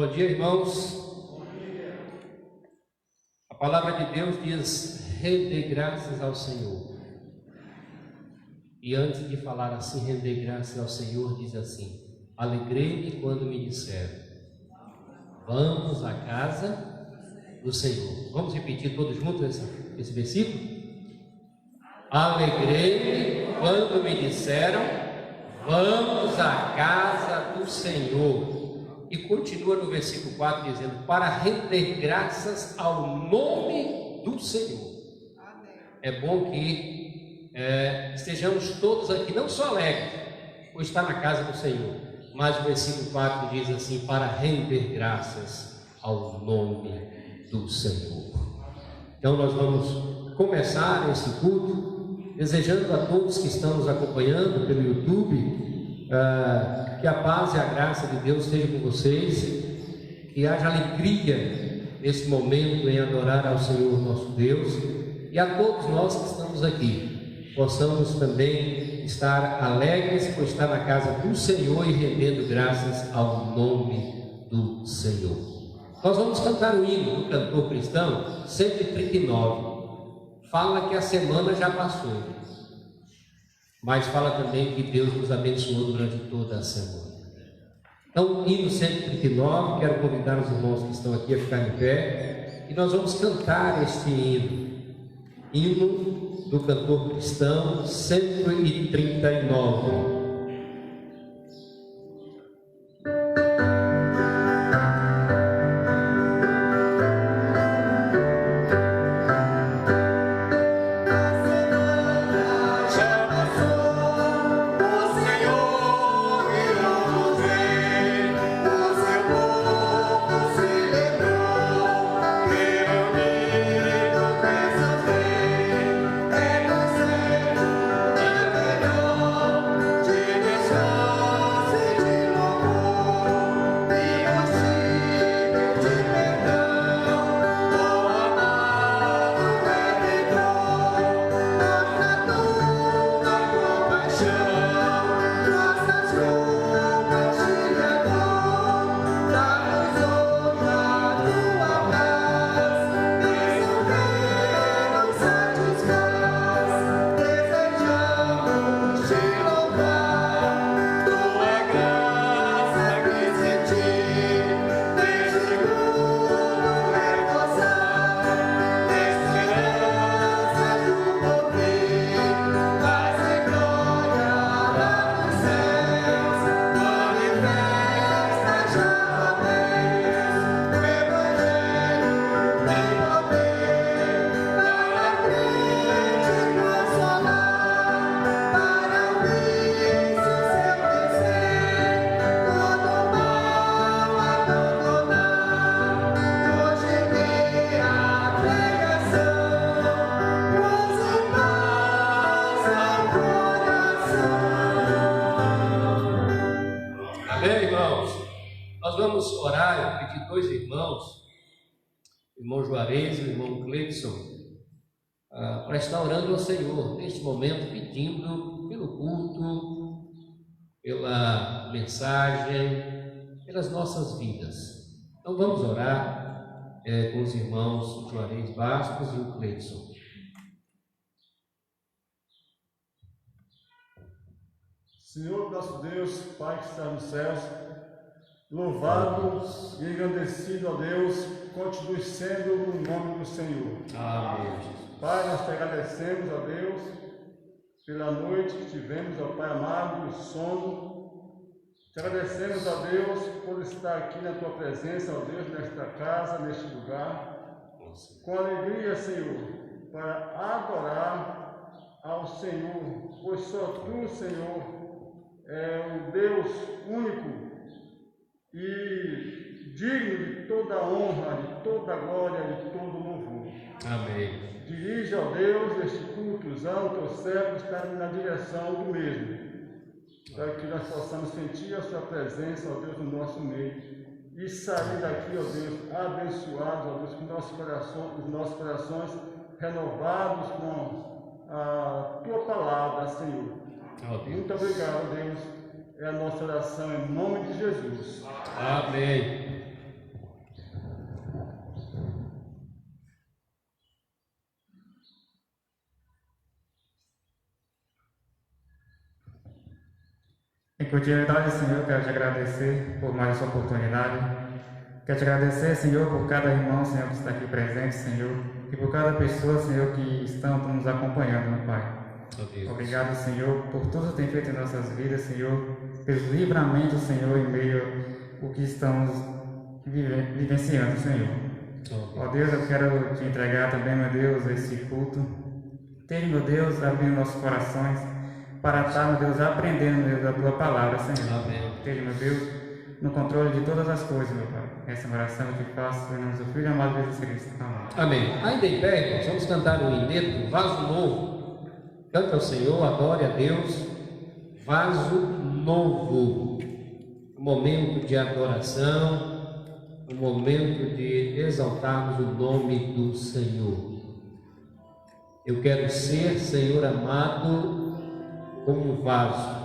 Bom dia, irmãos. Bom dia. A palavra de Deus diz: render graças ao Senhor. E antes de falar assim, render graças ao Senhor, diz assim: alegrei-me quando me disseram, vamos à casa do Senhor. Vamos repetir todos juntos esse versículo? Alegrei-me quando me disseram, vamos à casa do Senhor. E continua no versículo 4 dizendo: para render graças ao nome do Senhor. É bom que estejamos todos aqui, não só alegres por estar na casa do Senhor, mas o versículo 4 diz assim: para render graças ao nome do Senhor. Então nós vamos começar esse culto desejando a todos que estão nos acompanhando pelo YouTube que a paz e a graça de Deus estejam com vocês, que haja alegria nesse momento em adorar ao Senhor nosso Deus, e a todos nós que estamos aqui possamos também estar alegres por estar na casa do Senhor e rendendo graças ao nome do Senhor. Nós vamos cantar o hino do cantor cristão 139. Fala que a semana já passou, mas fala também que Deus nos abençoou durante toda a semana. Então, hino 139, quero convidar os irmãos que estão aqui a ficar em pé, e nós vamos cantar este hino do cantor cristão 139. Irmão Juarez e o irmão Cleidson, para estar orando ao Senhor neste momento, pedindo pelo culto, pela mensagem, pelas nossas vidas. Então vamos orar com os irmãos Juarez Bastos e o Cleidson. Senhor nosso Deus, Pai que está nos céus, louvado e engrandecido, ó Deus, continue sendo o nome do Senhor. Amém. Pai, nós te agradecemos, ó Deus, pela noite que tivemos, ó Pai amado, o sono. Te agradecemos, ó Deus, por estar aqui na tua presença, ó Deus, nesta casa, neste lugar, com alegria, Senhor, para adorar ao Senhor, pois só tu, Senhor, é o Deus único e digno de toda honra, de toda glória, de todo louvor. Amém. Dirige, ó Deus, este culto, usando o teu servo estar na direção do mesmo, para que nós possamos sentir a sua presença, ó Deus, no nosso meio, e sair daqui, ó Deus, abençoados, ó Deus, com os nossos corações renovados com a tua palavra, Senhor. Muito obrigado, Deus. É a nossa oração em nome de Jesus. Amém. Em continuidade, Senhor, quero te agradecer por mais essa oportunidade. Quero te agradecer, Senhor, por cada irmão, Senhor, que está aqui presente, Senhor, e por cada pessoa, Senhor, que estão nos acompanhando, meu Pai. Obrigado, Senhor, por tudo que tem feito em nossas vidas, Senhor, pelos livramentos, Senhor, em meio ao que estamos vivenciando, Senhor. Ó Deus, eu quero te entregar também, meu Deus, esse culto. Esteja, meu Deus, abrindo nossos corações para estar, meu Deus, aprendendo, meu Deus, da tua palavra, Senhor. Amém. Esteja, meu Deus, no controle de todas as coisas, meu Pai. Essa oração eu te faço em nome do Filho amado Jesus Cristo. Amém. Amém. Ainda em pé, irmãos, vamos cantar um inédito, Vaso Novo. Canta ao Senhor, adore a Deus. Vaso Novo. Um momento de adoração, um momento de exaltarmos o nome do Senhor. Eu quero ser, Senhor amado, como um vaso.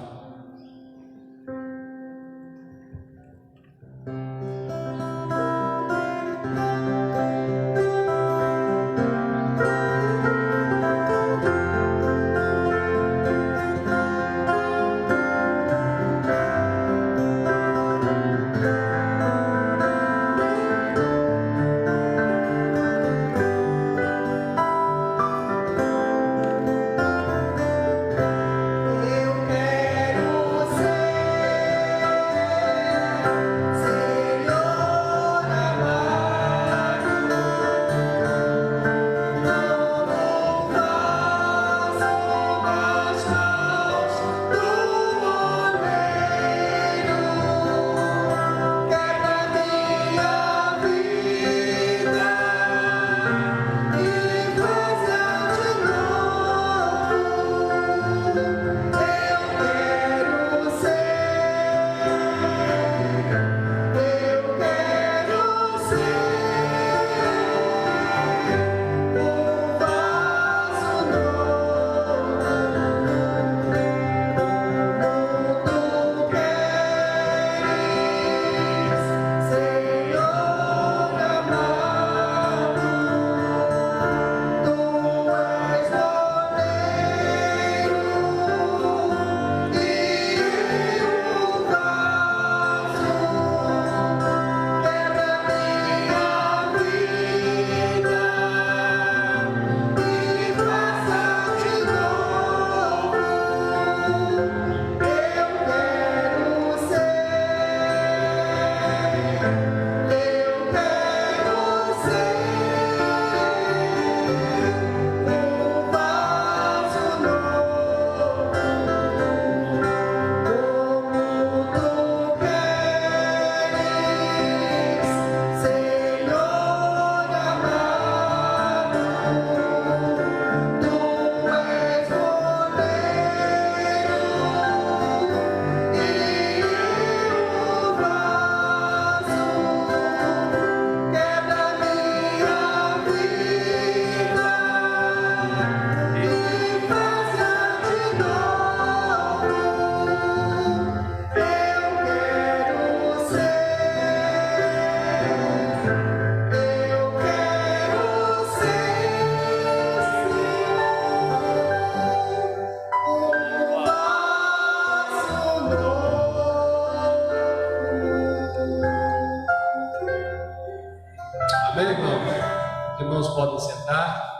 Amém, irmãos? Os irmãos podem sentar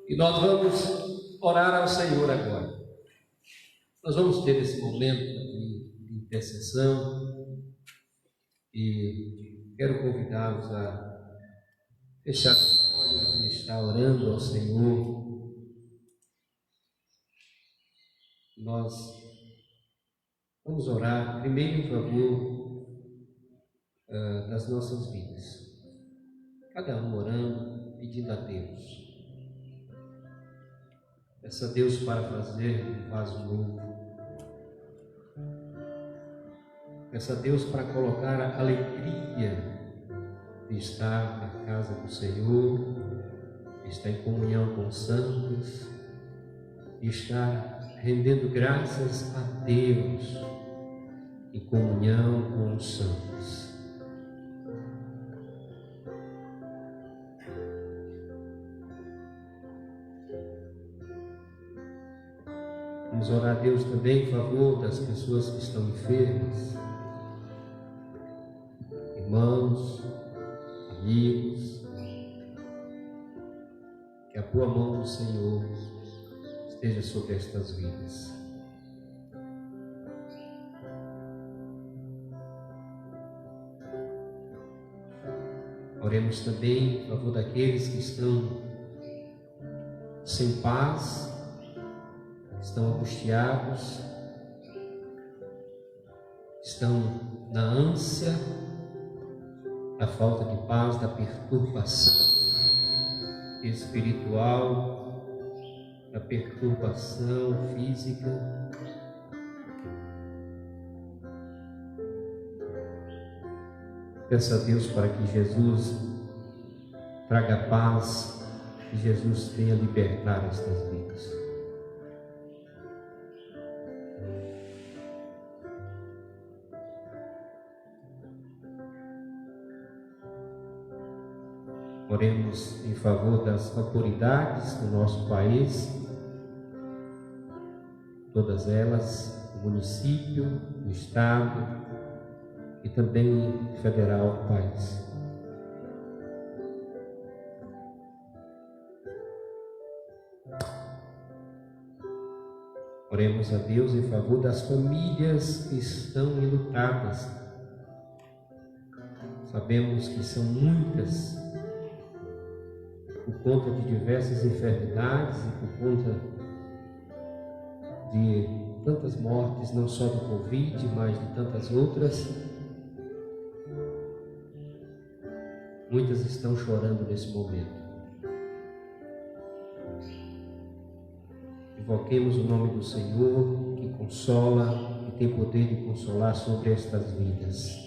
e nós vamos orar ao Senhor agora. Nós vamos ter esse momento de intercessão e quero convidá-los a fechar os olhos e estar orando ao Senhor. Nós vamos orar primeiro em favor das nossas vidas. Cada um orando, pedindo a Deus. Peça a Deus para fazer um vaso novo. Peça a Deus para colocar a alegria de estar na casa do Senhor, de estar em comunhão com os santos, de estar rendendo graças a Deus em comunhão com os santos. Vamos orar a Deus também em favor das pessoas que estão enfermas, irmãos, amigos. Que a boa mão do Senhor esteja sobre estas vidas. Oremos também em favor daqueles que estão sem paz, estão angustiados, estão na ânsia, da falta de paz, da perturbação espiritual, da perturbação física. Peça a Deus para que Jesus traga paz, que Jesus venha libertar estas vidas. Oremos em favor das autoridades do nosso país, todas elas, o município, o estado e também federal do país. Oremos a Deus em favor das famílias que estão enlutadas. Sabemos que são muitas, por conta de diversas enfermidades e por conta de tantas mortes, não só do Covid, mas de tantas outras. Muitas estão chorando nesse momento. Invoquemos o nome do Senhor, que consola, que tem poder de consolar sobre estas vidas.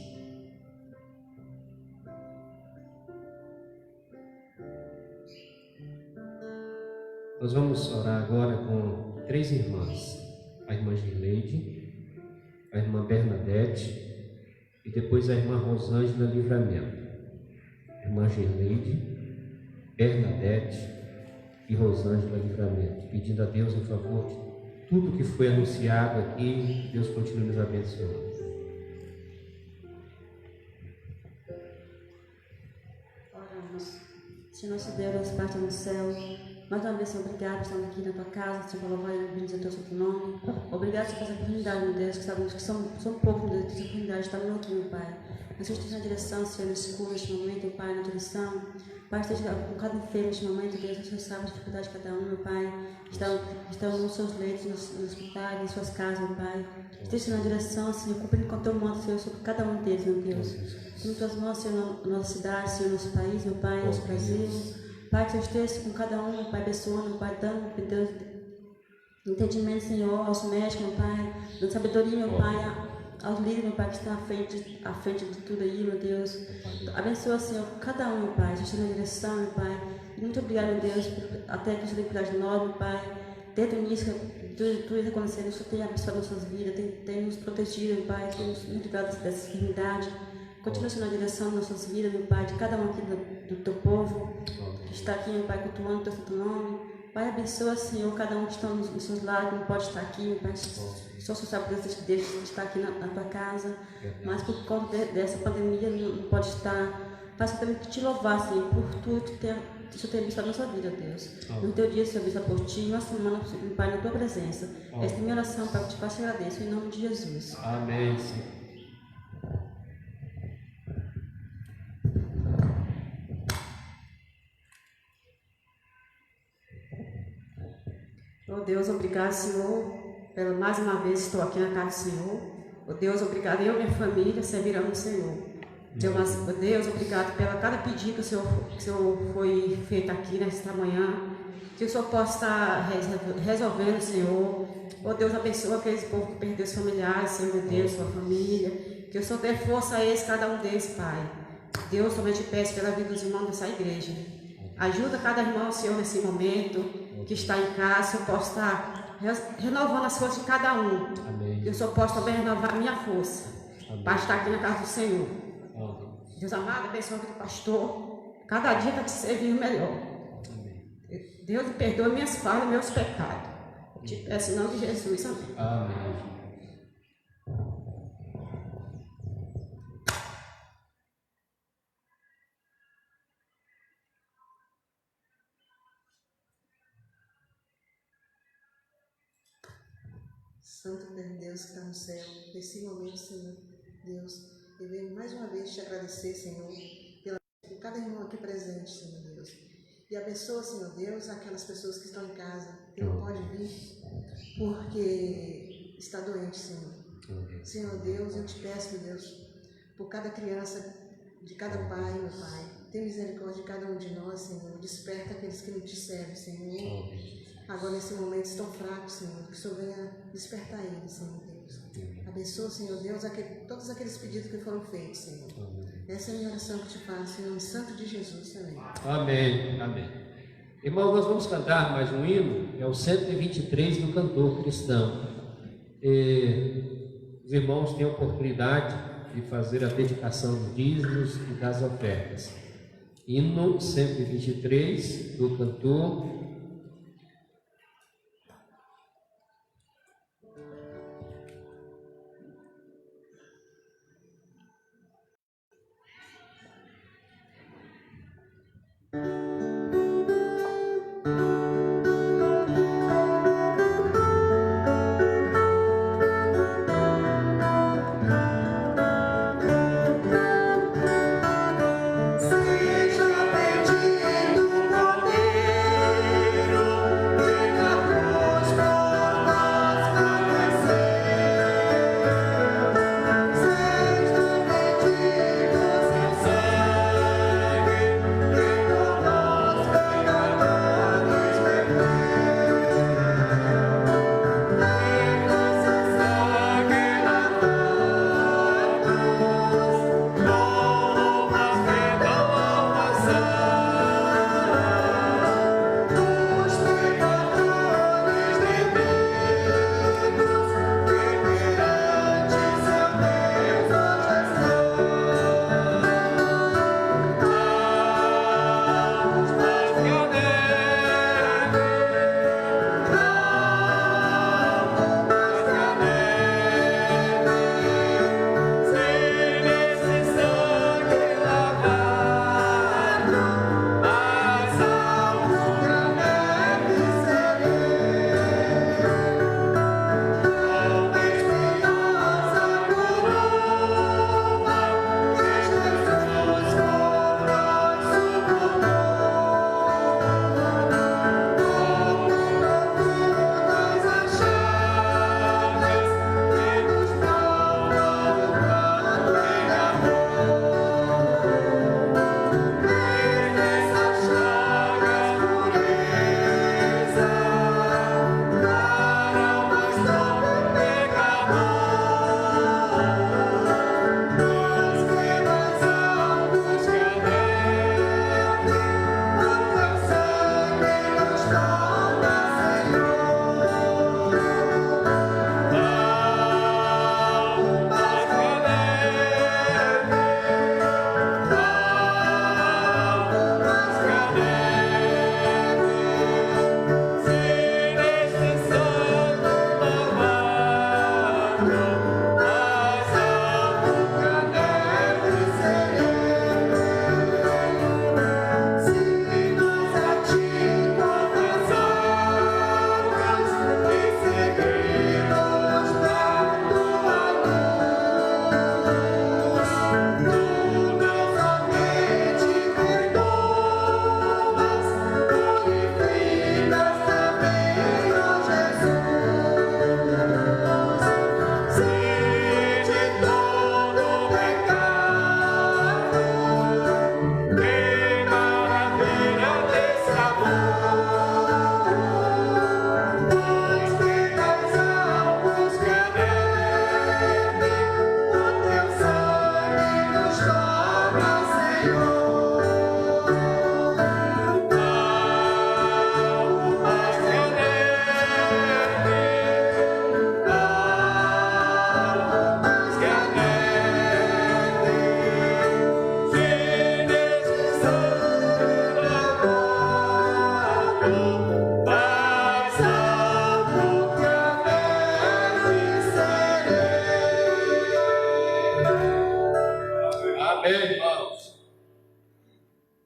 Nós vamos orar agora com 3 irmãs, a irmã Girleide, a irmã Bernadette e depois a irmã Rosângela Livramento. Irmã Girleide, Bernadette e Rosângela Livramento, pedindo a Deus em favor de tudo que foi anunciado aqui. Deus continue nos abençoando. Oramos. Senhor nosso Deus, nosso Pai no céu, mais uma vez, obrigado por estarmos aqui na tua casa, Senhor, para louvar e bendizer o teu santo nome. Obrigado por essa oportunidade, meu Deus, que sabemos que são poucos, meu Deus, essa oportunidade de estar no outro, meu Pai. Mas Senhor, esteja na direção, Senhor, nos cura neste momento, meu Pai, na direção. Pai, esteja com cada enfermo neste momento, Deus, o Senhor sabe as dificuldades de cada um, meu Pai. Estão nos seus leitos, nos hospitais, em suas casas, meu Pai. Esteja na direção, Senhor, cumprindo com o teu manto, Senhor, sobre cada um deles, meu Deus. Em tuas mãos, Senhor, na nossa cidade, Senhor, nosso país, meu Pai, nosso Brasil. Pai, que eu esteja com cada um, meu Pai, abençoando, meu Pai, dando, meu Deus, entendimento, Senhor, aos médicos, meu Pai, dando sabedoria, meu Pai, aos líderes, meu Pai, que estão à frente de tudo aí, meu Deus. Abençoa, Senhor, cada um, meu Pai, esteja na direção, meu Pai. E muito obrigado, meu Deus, até que o Senhor tem cuidado de nós, meu Pai. Desde o início, tudo isso acontecendo, o Senhor tem abençoado nossas vidas, tem nos protegido, meu Pai, tem nos livrado dessa enfermidade. Continua sendo na direção das nossas vidas, meu Pai, de cada um aqui do teu povo, que está aqui, meu Pai, cultuando o teu santo nome. Pai, abençoa, Senhor, cada um que está nos seus lares, que não pode estar aqui, meu Pai, só o Senhor sabe de estar aqui na tua casa, mas por conta dessa pandemia não pode estar. Pai, só temos que te louvar, Senhor, por tudo que o Senhor tem abençoado a nossa vida, Deus. No teu dia, Senhor, abençoa por ti, uma semana, meu Pai, na tua presença. Esta é a minha oração, Pai, que te faço e agradeço, em nome de Jesus. Amém, Senhor. Oh Deus, obrigado, Senhor, pela mais uma vez estou aqui na casa do Senhor. Oh Deus, obrigado, eu e minha família servirão o Senhor. Deus, obrigado pela cada pedido que o Senhor foi feito aqui nesta manhã. Que o Senhor possa estar resolvendo, Senhor. Oh Deus, abençoa aqueles povos que perderam os familiares, Senhor, meu Deus, sua família. Que o Senhor dê força a eles, cada um deles, Pai. Deus, somente peço pela vida dos irmãos dessa igreja. Ajuda cada irmão, Senhor, nesse momento que está em casa, eu posso estar renovando as forças de cada um. Amém. Eu só posso também renovar a minha força. Amém. Para estar aqui na casa do Senhor. Amém. Deus amado, abençoa a vida do pastor. Cada dia está te servindo melhor. Amém. Deus me perdoa minhas falhas e meus pecados. Te peço em nome de Jesus. Amém. Amém. Santo Deus que está no céu, nesse momento, Senhor Deus, eu venho mais uma vez te agradecer, Senhor, por cada irmão aqui presente, Senhor Deus. E abençoa, Senhor Deus, aquelas pessoas que estão em casa, que não podem vir porque está doente, Senhor. Senhor Deus, eu te peço, meu Deus, por cada criança, de cada pai, meu Pai, tem misericórdia de cada um de nós, Senhor. Desperta aqueles que não te servem, Senhor. Agora, nesse momento, estão fracos, Senhor. Que o Senhor venha despertar eles, Senhor Deus. Abençoa, Senhor Deus, todos aqueles pedidos que foram feitos, Senhor. Essa é a minha oração que te faço, em nome santo de Jesus. Amém. Amém. Amém. Irmão, nós vamos cantar mais um hino, é o 123 do Cantor Cristão. Os irmãos têm a oportunidade de fazer a dedicação dos dízimos e das ofertas. Hino 123 do Cantor. Seja bendito o poder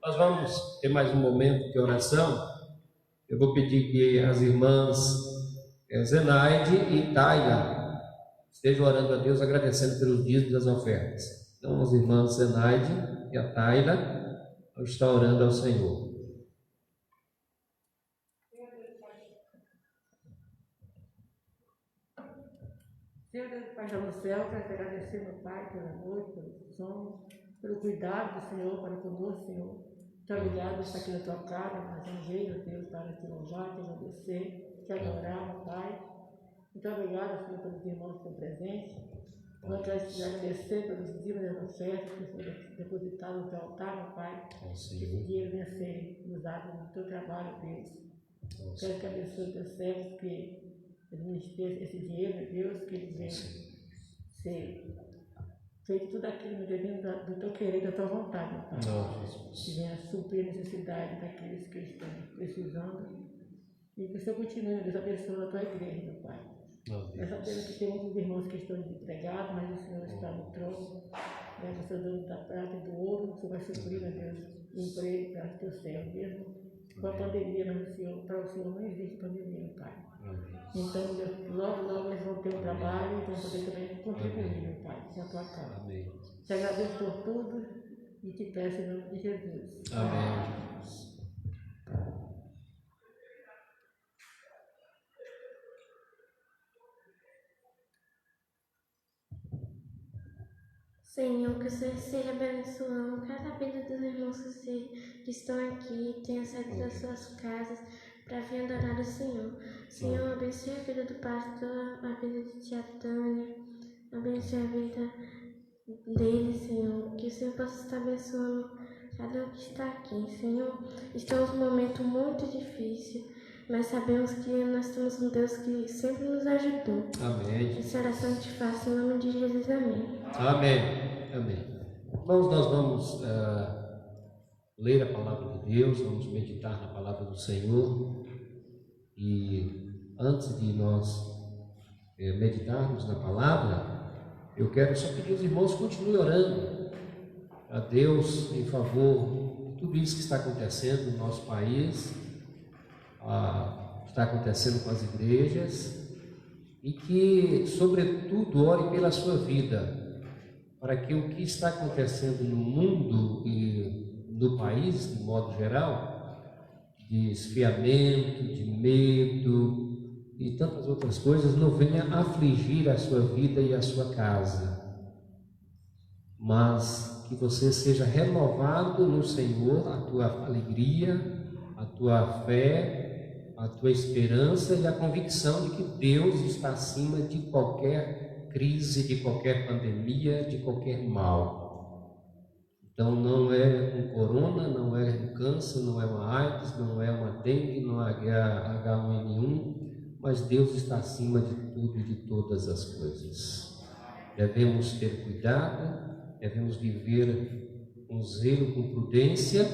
Nós vamos ter mais um momento de oração. Eu vou pedir que as irmãs Zenaide e Taila estejam orando a Deus, agradecendo pelos dízimos das ofertas. Então, as irmãs Zenaide e a Taila estão orando ao Senhor. Senhor Deus, Pai do céu, quero te agradecer, meu Pai, pela noite, pelo sono, pelo cuidado do Senhor para conosco, Senhor. Muito obrigado por estar aqui na tua casa, mais um dia, Deus, para te louvar, te agradecer, te adorar, meu Pai. Muito obrigado, Senhor, pelos irmãos que estão presentes. Eu quero te agradecer pelos dízimos das ofertas que foram depositados no teu altar, meu Pai. Que esse dinheiro venha ser usado no teu trabalho, Deus. Quero que abençoe os teus servos, que administre esse dinheiro, meu Deus, que eles venham ser feito tudo aquilo, meu Deus, do teu querer, da tua vontade, meu Pai. Que venha suprir a necessidade daqueles que estão precisando. E que o Senhor continue, meu Deus, abençoe a tua igreja, meu Pai. Nós sabemos que tem muitos irmãos que estão desempregados, mas o Senhor está no trono. Você é o dono da prata e do ouro, o Senhor vai suprir, meu Deus, emprego para o teu servo mesmo. Com a pandemia, mas para o Senhor não existe pandemia, meu Pai. Então, Deus, logo eles vão ter um trabalho e vão poder também contribuir, meu Pai, na tua casa. Amém. Te agradeço por tudo e te peço em nome de Jesus. Amém. Senhor, que o Senhor esteja abençoando cada vida dos irmãos que estão aqui, tenham saído das suas casas para vir adorar o Senhor. Senhor, abençoe a vida do pastor, a vida de tia Tânia, abençoe a vida dele, Senhor. Que o Senhor possa estar abençoando cada um que está aqui, Senhor. Estamos num momento muito difícil, mas sabemos que nós temos um Deus que sempre nos ajudou. Amém. Essa oração te faço em nome de Jesus. Amém. Amém. Amém. Irmãos, nós vamos ler a palavra de Deus, vamos meditar na palavra do Senhor. E antes de nós meditarmos na palavra, eu quero só pedir aos irmãos que continuem orando a Deus em favor de tudo isso que está acontecendo no nosso país, está acontecendo com as igrejas, e que, sobretudo, ore pela sua vida, para que o que está acontecendo no mundo e no país, de modo geral, de esfriamento, de medo e tantas outras coisas, não venha afligir a sua vida e a sua casa, mas que você seja renovado no Senhor, a tua alegria, a tua fé, a tua esperança e a convicção de que Deus está acima de qualquer crise, de qualquer pandemia, de qualquer mal. Então não é um corona, não é um câncer, não é uma AIDS, não é uma dengue, não é H1N1, mas Deus está acima de tudo e de todas as coisas. Devemos ter cuidado, devemos viver com zelo, com prudência,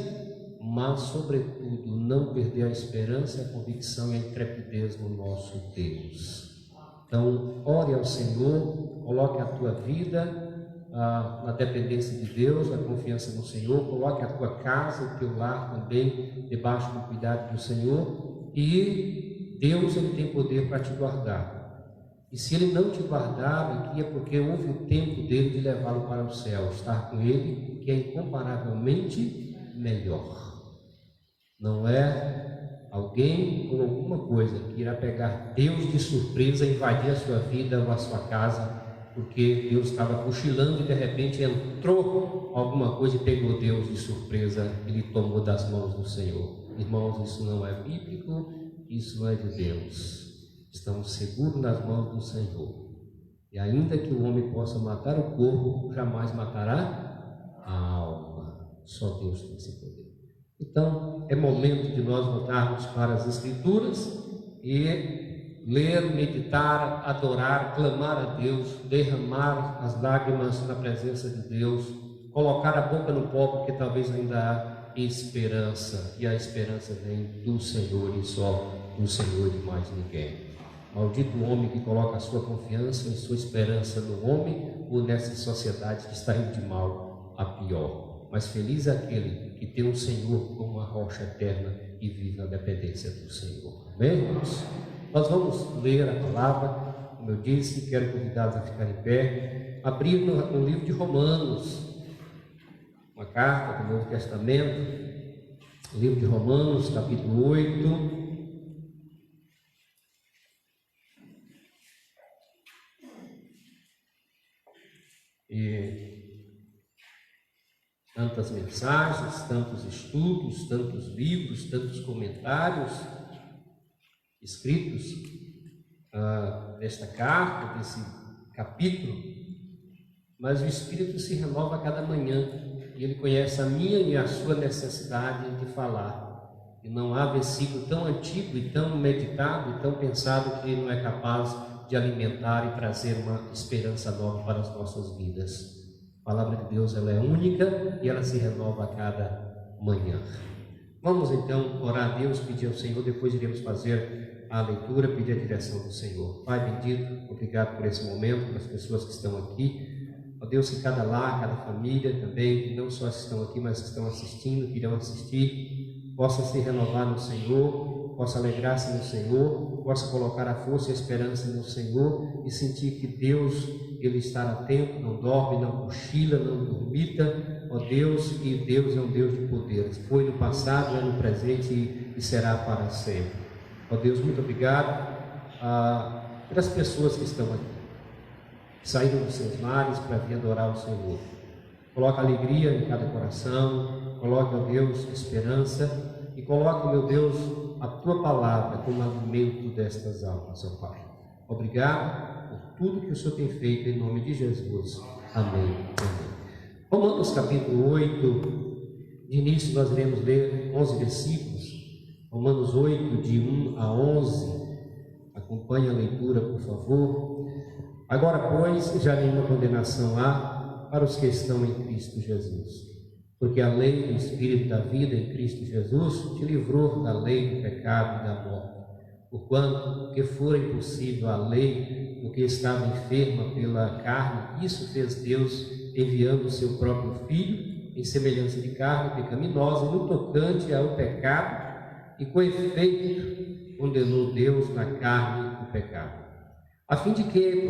mas sobretudo não perder a esperança, a convicção e a intrepidez no nosso Deus. Então ore ao Senhor, coloque a tua vida na dependência de Deus, na confiança no Senhor, coloque a tua casa, o teu lar também debaixo do cuidado do Senhor, e Deus, Ele tem poder para te guardar. E se Ele não te guardar aqui, é porque houve o tempo dele de levá-lo para o céu, estar com Ele, que é incomparavelmente melhor. Não é alguém ou alguma coisa que irá pegar Deus de surpresa, invadir a sua vida ou a sua casa, porque Deus estava cochilando e de repente entrou alguma coisa e pegou Deus de surpresa, Ele tomou das mãos do Senhor. Irmãos, isso não é bíblico, isso não é de Deus. Estamos seguros nas mãos do Senhor. E ainda que o homem possa matar o corpo, jamais matará a alma. Só Deus tem esse poder. Então, é momento de nós voltarmos para as Escrituras e ler, meditar, adorar, clamar a Deus, derramar as lágrimas na presença de Deus, colocar a boca no pó, porque talvez ainda há esperança, e a esperança vem do Senhor e só do Senhor e de mais ninguém. Maldito o homem que coloca a sua confiança e sua esperança no homem ou nessa sociedade que está indo de mal a pior. Mas feliz é aquele que tem um Senhor como uma rocha eterna e vive na dependência do Senhor. Amém, irmãos? Nós vamos ler a palavra, como eu disse, quero convidá-los a ficar em pé, abrir no livro de Romanos, uma carta do Novo Testamento, livro de Romanos, capítulo 8. E tantas mensagens, tantos estudos, tantos livros, tantos comentários escritos nesta carta, desse capítulo, mas o Espírito se renova a cada manhã e Ele conhece a minha e a sua necessidade de falar. E não há versículo tão antigo e tão meditado e tão pensado que Ele não é capaz de alimentar e trazer uma esperança nova para as nossas vidas. A palavra de Deus, ela é única e ela se renova a cada manhã. Vamos então orar a Deus, pedir ao Senhor, depois iremos fazer a leitura, pedir a direção do Senhor. Pai bendito, obrigado por esse momento, pelas pessoas que estão aqui. Ó Deus, que cada lar, cada família também, que não só estão aqui, mas que estão assistindo, que irão assistir, possa se renovar no Senhor, possa alegrar-se no Senhor, possa colocar a força e a esperança no Senhor e sentir que Deus, Ele está atento, não dorme, não cochila, não dormita. Ó Deus, que Deus é um Deus de poder. Foi no passado, é no presente e será para sempre. Ó Deus, muito obrigado pelas pessoas que estão aqui, saíram dos seus lares para vir adorar o Senhor. Coloca alegria em cada coração, coloca, ó Deus, esperança e coloca, meu Deus, a Tua palavra como alimento destas almas, ó Pai. Obrigado por tudo que o Senhor tem feito em nome de Jesus. Amém. Amém. Romanos capítulo 8, de início nós iremos ler 11 versículos. Romanos 8, de 1 a 11. Acompanhe a leitura, por favor. Agora, pois, já nenhuma condenação há para os que estão em Cristo Jesus. Porque a lei do Espírito da vida em Cristo Jesus te livrou da lei do pecado e da morte. Porquanto, que fora impossível a lei, o que estava enferma pela carne, isso fez Deus, enviando o seu próprio Filho, em semelhança de carne pecaminosa, no tocante ao pecado, e com efeito condenou Deus na carne o pecado, a fim de que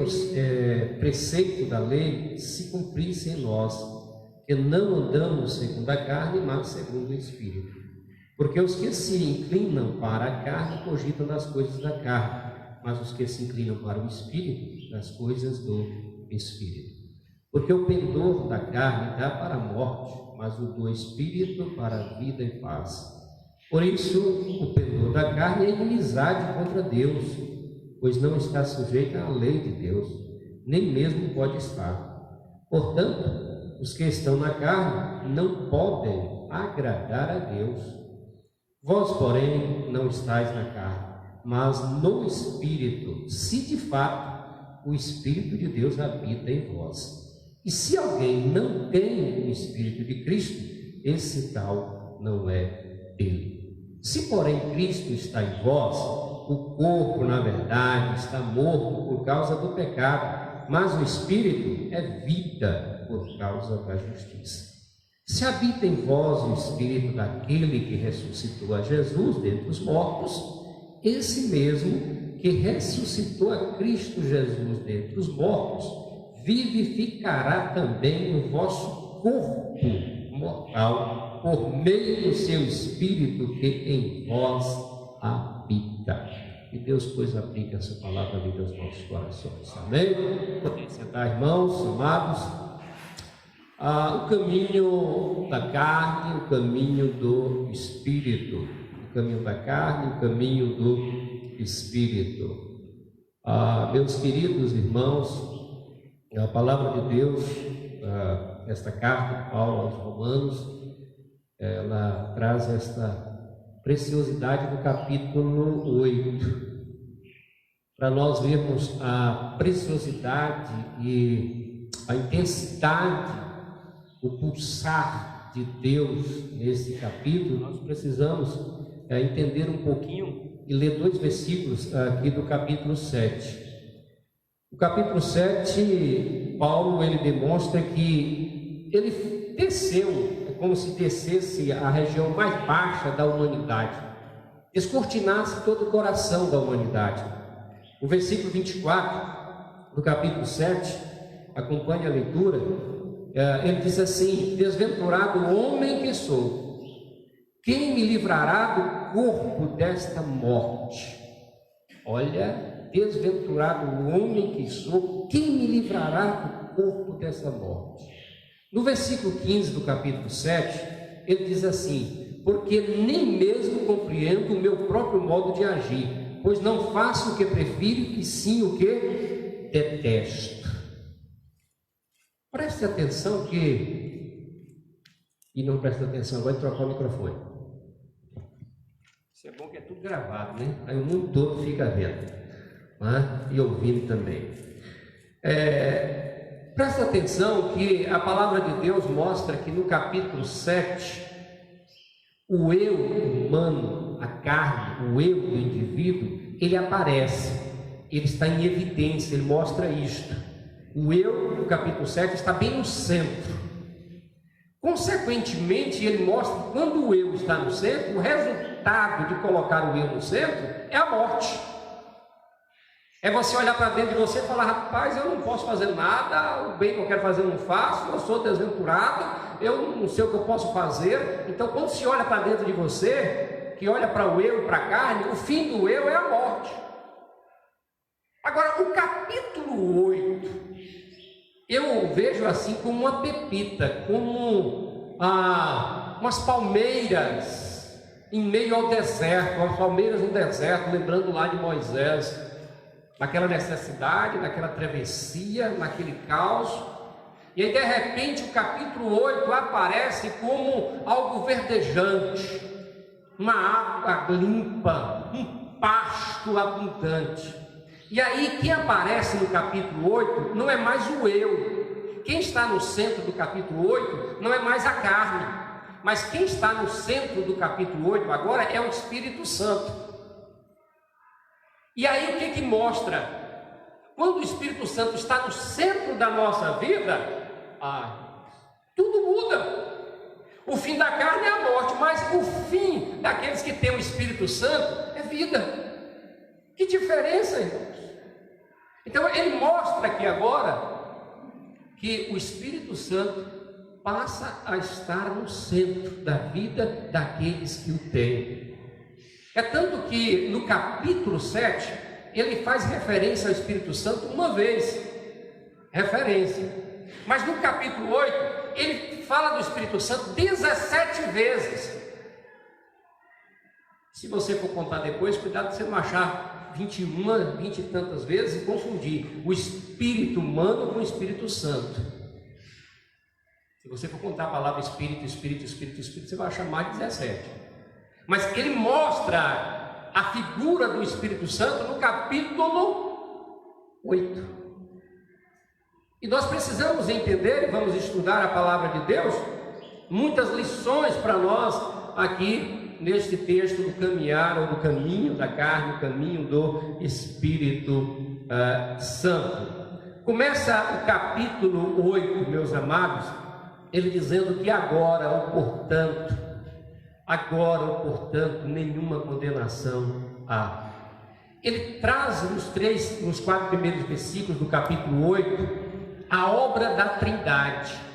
preceito da lei se cumprisse em nós, que não andamos segundo a carne, mas segundo o Espírito. Porque os que se inclinam para a carne cogitam das coisas da carne, mas os que se inclinam para o Espírito, das coisas do Espírito. Porque o pendor da carne dá para a morte, mas o do Espírito para a vida e paz. Por isso, o pendor da carne é inimizade contra Deus, pois não está sujeita à lei de Deus, nem mesmo pode estar. Portanto, os que estão na carne não podem agradar a Deus. Vós, porém, não estáis na carne, mas no Espírito, se de fato o Espírito de Deus habita em vós. E se alguém não tem o Espírito de Cristo, esse tal não é dele. Se, porém, Cristo está em vós, o corpo, na verdade, está morto por causa do pecado, mas o Espírito é vida por causa da justiça. Se habita em vós o Espírito daquele que ressuscitou a Jesus dentre os mortos, esse mesmo que ressuscitou a Cristo Jesus dentre os mortos, vivificará também o vosso corpo mortal, por meio do seu Espírito que em vós habita. Que Deus, pois, aplique essa palavra ali aos nossos corações. Amém? Podem sentar, irmãos, amados. O caminho da carne, o caminho do Espírito. O caminho da carne, o caminho do Espírito. Meus queridos irmãos, a palavra de Deus, esta carta de Paulo aos Romanos, ela traz esta preciosidade do capítulo 8, para nós vermos a preciosidade e a intensidade, o pulsar de Deus nesse capítulo. Nós precisamos entender um pouquinho e ler 2 versículos aqui do capítulo 7. O capítulo 7, Paulo ele demonstra que ele desceu, é como se descesse a região mais baixa da humanidade, descortinasse todo o coração da humanidade. O versículo 24 do capítulo 7, acompanhe a leitura, ele diz assim: desventurado homem que sou, quem me livrará do corpo desta morte? Olha, desventurado homem que sou, quem me livrará do corpo dessa morte? No versículo 15 do capítulo 7, ele diz assim: porque nem mesmo compreendo o meu próprio modo de agir, pois não faço o que prefiro, e sim o que detesto. Preste atenção e não preste atenção, agora trocar o microfone. Isso é bom que é tudo gravado, né? Aí o mundo todo fica vendo, né? E ouvindo também. Presta atenção que a palavra de Deus mostra que no capítulo 7, o eu humano, a carne, o eu do indivíduo, ele aparece, ele está em evidência, ele mostra isto. O eu, no capítulo 7, está bem no centro. Consequentemente, ele mostra que quando o eu está no centro, o resultado de colocar o eu no centro é a morte. É você olhar para dentro de você e falar: rapaz, eu não posso fazer nada, o bem que eu quero fazer eu não faço, eu sou desventurado, eu não sei o que eu posso fazer. Então, quando se olha para dentro de você, que olha para o eu e para a carne, o fim do eu é a morte. Agora, o capítulo 8, eu vejo assim como uma pepita, como umas palmeiras em meio ao deserto, umas palmeiras no deserto, lembrando lá de Moisés, naquela necessidade, naquela travessia, naquele caos. E aí de repente o capítulo 8 aparece como algo verdejante, uma água limpa, um pasto abundante. E aí quem aparece no capítulo 8 não é mais o eu. Quem está no centro do capítulo 8 não é mais a carne, mas quem está no centro do capítulo 8 agora é o Espírito Santo. E aí o que mostra? Quando o Espírito Santo está no centro da nossa vida, tudo muda. O fim da carne é a morte, mas o fim daqueles que têm o Espírito Santo é vida. Que diferença, irmãos? Então ele mostra aqui agora que o Espírito Santo passa a estar no centro da vida daqueles que o têm. É tanto que no capítulo 7 ele faz referência ao Espírito Santo uma vez, referência. Mas no capítulo 8 ele fala do Espírito Santo 17 vezes. Se você for contar depois, cuidado de você não achar 21, 20 e tantas vezes e confundir o Espírito humano com o Espírito Santo. Se você for contar a palavra Espírito, Espírito, Espírito, Espírito, você vai achar mais de 17. Mas ele mostra a figura do Espírito Santo no capítulo 8. E nós precisamos entender, e vamos estudar a palavra de Deus, muitas lições para nós aqui neste texto do caminhar, ou do caminho da carne, o caminho do Espírito Santo. Começa o capítulo 8, meus amados, ele dizendo que agora, ou portanto, nenhuma condenação há. Ele traz nos 4 primeiros versículos do capítulo 8, a obra da Trindade.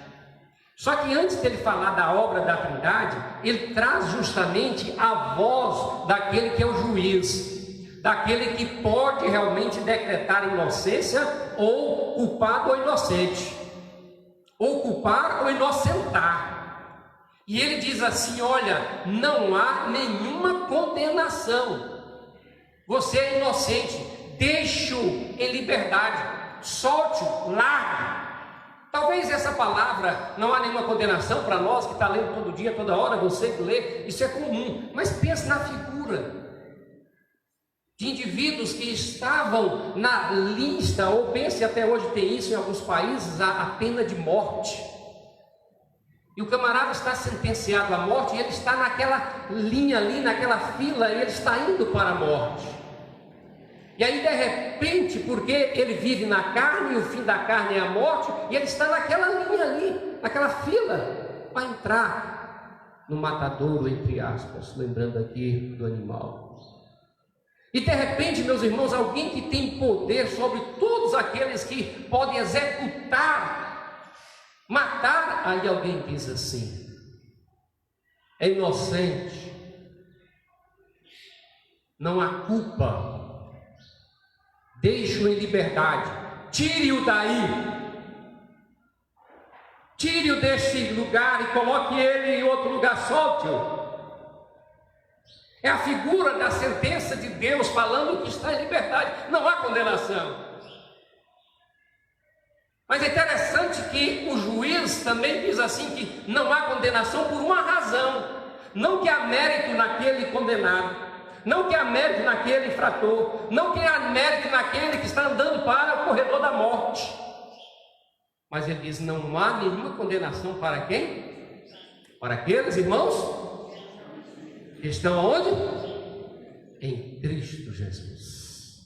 Só que antes dele falar da obra da Trindade, ele traz justamente a voz daquele que é o juiz, daquele que pode realmente decretar inocência ou culpado ou inocente, ou culpar ou inocentar. E ele diz assim: olha, não há nenhuma condenação, você é inocente, deixe-o em liberdade, solte-o, largue. Talvez essa palavra, não há nenhuma condenação para nós que está lendo todo dia, toda hora, você que lê, isso é comum, mas pense na figura de indivíduos que estavam na lista, ou pense, até hoje tem isso em alguns países, a pena de morte. E o camarada está sentenciado à morte, e ele está naquela linha ali, naquela fila, e ele está indo para a morte. E aí de repente, porque ele vive na carne, e o fim da carne é a morte, e ele está naquela linha ali, naquela fila, vai entrar no matadouro, entre aspas, lembrando aqui do animal. E de repente, meus irmãos, alguém que tem poder sobre todos aqueles que podem executar, matar, aí alguém diz assim: é inocente, não há culpa, deixe-o em liberdade, tire-o daí. Tire-o deste lugar e coloque ele em outro lugar, solte-o. É a figura da sentença de Deus falando que está em liberdade, não há condenação. Mas é interessante que o juiz também diz assim que não há condenação por uma razão. Não que há mérito naquele condenado, não que há mérito naquele infrator, não que há mérito naquele que está andando para o corredor da morte. Mas ele diz: não há nenhuma condenação para quem? Para aqueles irmãos que estão aonde? Em Cristo Jesus.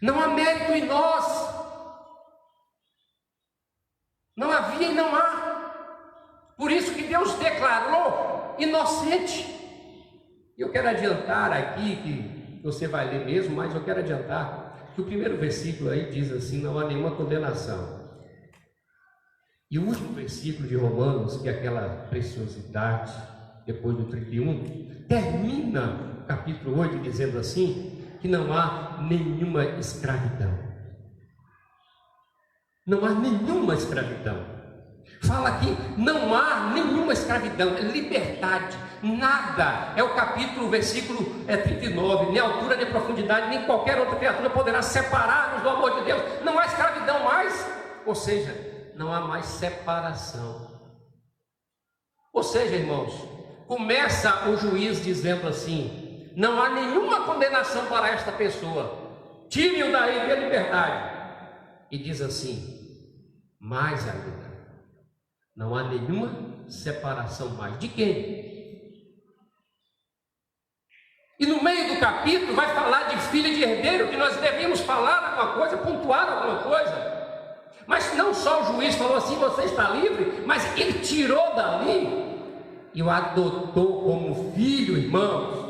Não há mérito em nós. Não havia e não há. Por isso que Deus declarou inocente. E eu quero adiantar aqui, que você vai ler mesmo, mas eu quero adiantar que o primeiro versículo aí diz assim: não há nenhuma condenação. E o último versículo de Romanos, que é aquela preciosidade, depois do 31, termina o capítulo 8 dizendo assim, que não há nenhuma escravidão. Não há nenhuma escravidão. Fala aqui, não há nenhuma escravidão, é liberdade, nada. É o capítulo, versículo 39, nem altura, nem profundidade, nem qualquer outra criatura poderá separar-nos do amor de Deus. Não há escravidão mais, ou seja, não há mais separação. Ou seja, irmãos, começa o juiz dizendo assim: não há nenhuma condenação para esta pessoa, tire-o daí da liberdade. E diz assim: mais ainda, não há nenhuma separação mais. De quem? E no meio do capítulo vai falar de filho de herdeiro, que nós devemos falar alguma coisa, pontuar alguma coisa. Mas não só o juiz falou assim: você está livre, mas ele tirou dali e o adotou como filho, irmãos.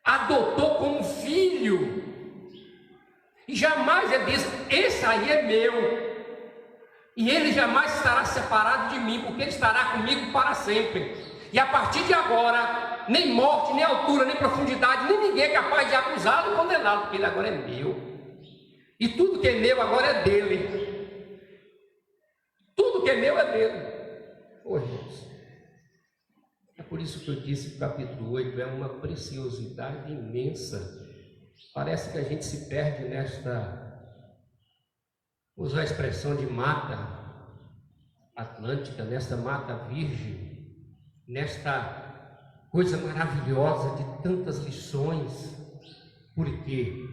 Adotou como filho. E jamais ele diz: esse aí é meu. E ele jamais estará separado de mim, porque ele estará comigo para sempre. E a partir de agora, nem morte, nem altura, nem profundidade, nem ninguém é capaz de acusá-lo e condená-lo, porque ele agora é meu. E tudo que é meu agora é dele. Tudo que é meu é dele. Oh, irmãos, é por isso que eu disse que o capítulo 8 é uma preciosidade imensa. Parece que a gente se perde nesta, usar a expressão de mata atlântica, nesta mata virgem, nesta coisa maravilhosa de tantas lições. Por quê?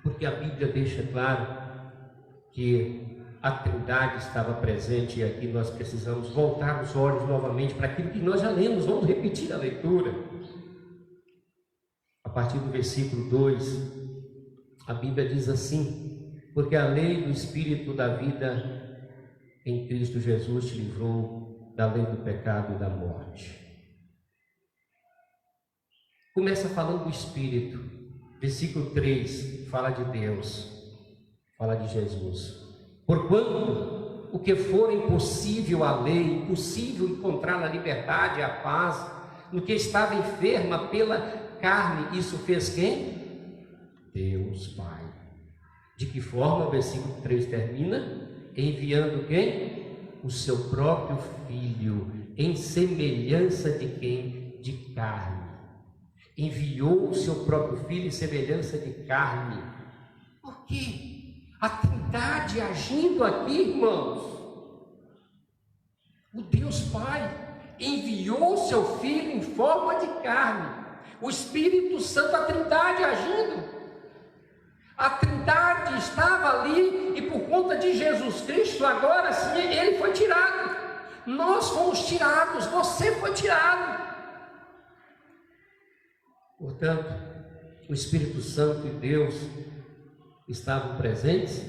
Porque a Bíblia deixa claro que a Trindade estava presente, e aqui nós precisamos voltar os olhos novamente para aquilo que nós já lemos. Vamos repetir a leitura. A partir do versículo 2, a Bíblia diz assim: porque a lei do Espírito da vida em Cristo Jesus te livrou da lei do pecado e da morte. Começa falando do Espírito. Versículo 3 fala de Deus, fala de Jesus. Porquanto o que for impossível à lei, impossível encontrar na liberdade, a paz, no que estava enferma pela carne, isso fez quem? Deus Pai. De que forma o versículo 3 termina? Enviando quem? O seu próprio Filho, em semelhança de quem? De carne. Enviou o seu próprio Filho em semelhança de carne. Por quê? A Trindade agindo aqui, irmãos. O Deus Pai enviou o seu Filho em forma de carne. O Espírito Santo, a Trindade agindo. A Trindade estava ali, e por conta de Jesus Cristo, agora sim, ele foi tirado. Nós fomos tirados, você foi tirado. Portanto, o Espírito Santo e Deus estavam presentes,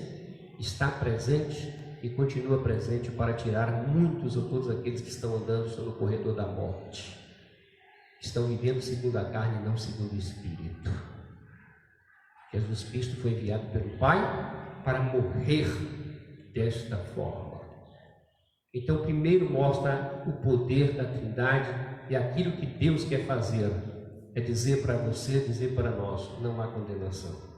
está presente, e continua presente para tirar muitos ou todos aqueles que estão andando sobre o corredor da morte, que estão vivendo segundo a carne e não segundo o Espírito. Jesus Cristo foi enviado pelo Pai para morrer desta forma. Então, primeiro mostra o poder da Trindade e aquilo que Deus quer fazer é dizer para você, dizer para nós: não há condenação.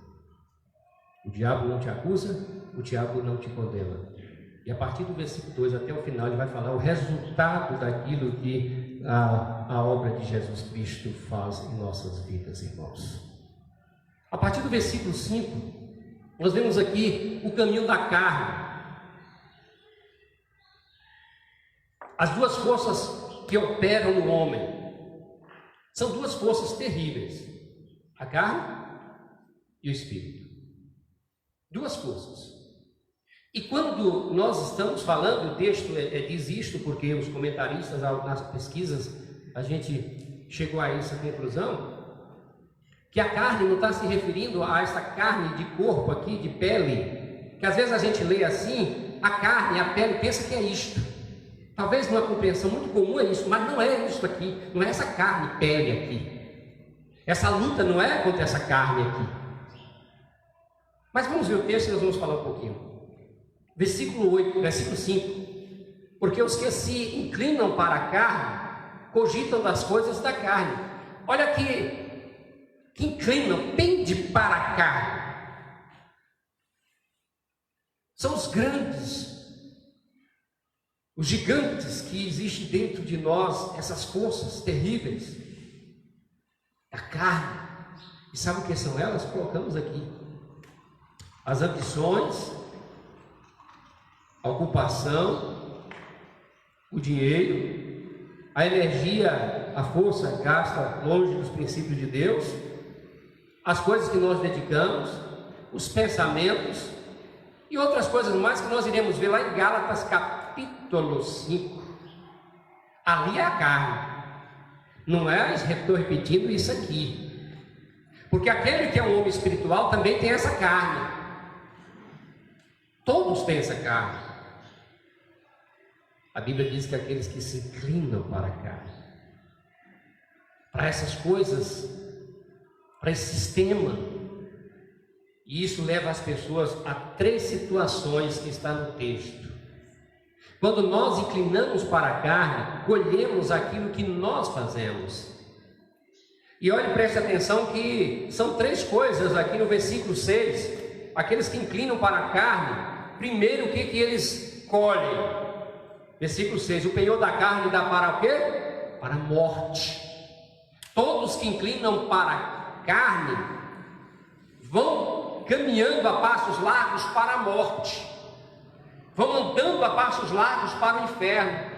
O diabo não te acusa, o diabo não te condena. E a partir do versículo 2 até o final, ele vai falar o resultado daquilo que a obra de Jesus Cristo faz em nossas vidas, irmãos. A partir do versículo 5, nós vemos aqui o caminho da carne. As duas forças que operam no homem são duas forças terríveis: a carne e o espírito. Duas forças. E quando nós estamos falando, o texto diz isto, porque os comentaristas, nas pesquisas, a gente chegou a essa conclusão, que a carne não está se referindo a essa carne de corpo aqui, de pele, que às vezes a gente lê assim, a carne, a pele, pensa que é isto. Talvez numa compreensão muito comum é isso, mas não é isso aqui, não é essa carne, pele aqui. Essa luta não é contra essa carne aqui. Mas vamos ver o texto e nós vamos falar um pouquinho. Versículo 5. Porque os que se inclinam para a carne, cogitam das coisas da carne. Olha que inclinam, pende para a carne. São os grandes, os gigantes que existem dentro de nós, essas forças terríveis da carne. E sabe o que são elas? Colocamos aqui: as ambições, a ocupação, o dinheiro, a energia, a força gasta longe dos princípios de Deus, as coisas que nós dedicamos, os pensamentos e outras coisas mais que nós iremos ver lá em Gálatas capítulo 5. Ali é a carne. Não é, estou repetindo isso aqui, porque aquele que é um homem espiritual também tem essa carne. Todos têm essa carne. A Bíblia diz que aqueles que se inclinam para a carne, para essas coisas, para esse sistema, e isso leva as pessoas a 3 situações que está no texto. Quando nós inclinamos para a carne, colhemos aquilo que nós fazemos. E olhe, preste atenção que são 3 coisas aqui no versículo 6. Aqueles que inclinam para a carne, primeiro o que eles colhem? Versículo 6, o penhor da carne dá para o quê? Para a morte. Todos que inclinam para a carne vão caminhando a passos largos para a morte, vão andando a passos largos para o inferno.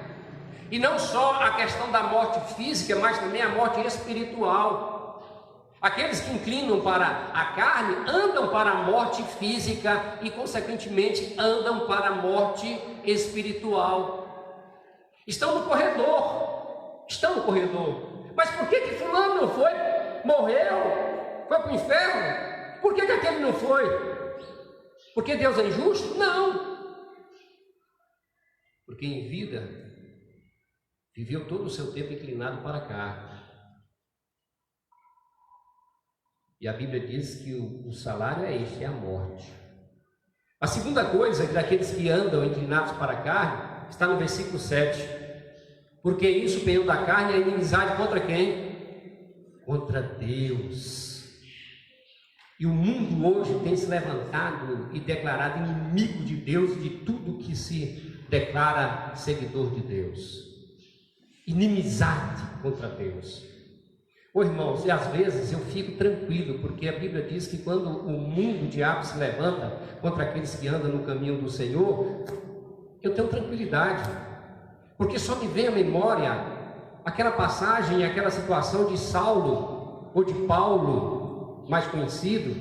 E não só a questão da morte física, mas também a morte espiritual. Aqueles que inclinam para a carne andam para a morte física e, consequentemente, andam para a morte espiritual. Estão no corredor, mas por que fulano não foi? Morreu? Foi para o inferno? Por que aquele não foi? Porque Deus é injusto? Não. Porque em vida viveu todo o seu tempo inclinado para a carne. E a Bíblia diz que o salário é este, é a morte. A segunda coisa daqueles que andam inclinados para a carne está no versículo 7. Porque isso, o penhor da carne, é inimizade contra quem? Contra Deus. E o mundo hoje tem se levantado e declarado inimigo de Deus e de tudo que se declara seguidor de Deus. Inimizade contra Deus. Ô irmãos, e às vezes eu fico tranquilo, porque a Bíblia diz que quando o mundo, o diabo se levanta contra aqueles que andam no caminho do Senhor, eu tenho tranquilidade, porque só me vem à memória aquela passagem, aquela situação de Saulo, ou de Paulo, mais conhecido,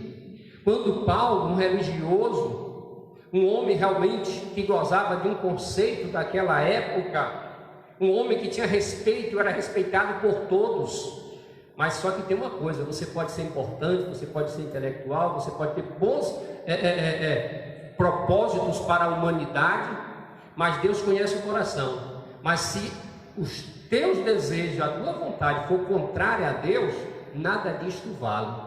quando Paulo, um religioso, um homem realmente que gozava de um conceito daquela época, um homem que tinha respeito, era respeitado por todos, mas só que tem uma coisa: você pode ser importante, você pode ser intelectual, você pode ter bons propósitos para a humanidade, mas Deus conhece o coração. Mas se os teus desejos, a tua vontade for contrária a Deus, nada disto vale.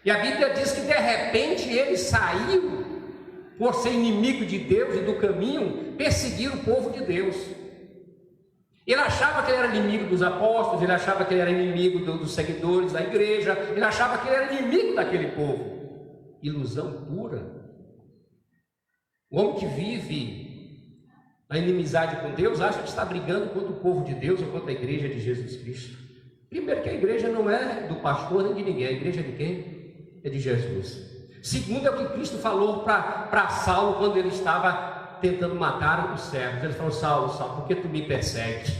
E a Bíblia diz que de repente ele saiu, por ser inimigo de Deus e do caminho, perseguir o povo de Deus. Ele achava que ele era inimigo dos apóstolos, ele achava que ele era inimigo dos seguidores da igreja, ele achava que ele era inimigo daquele povo. Ilusão pura. O homem que vive a inimizade com Deus acha que está brigando contra o povo de Deus ou contra a igreja de Jesus Cristo. Primeiro, que a igreja não é do pastor nem de ninguém. A igreja é de quem? É de Jesus. Segundo, é o que Cristo falou para Saulo quando ele estava tentando matar os servos. Ele falou: Saulo, Saulo, por que tu me persegues?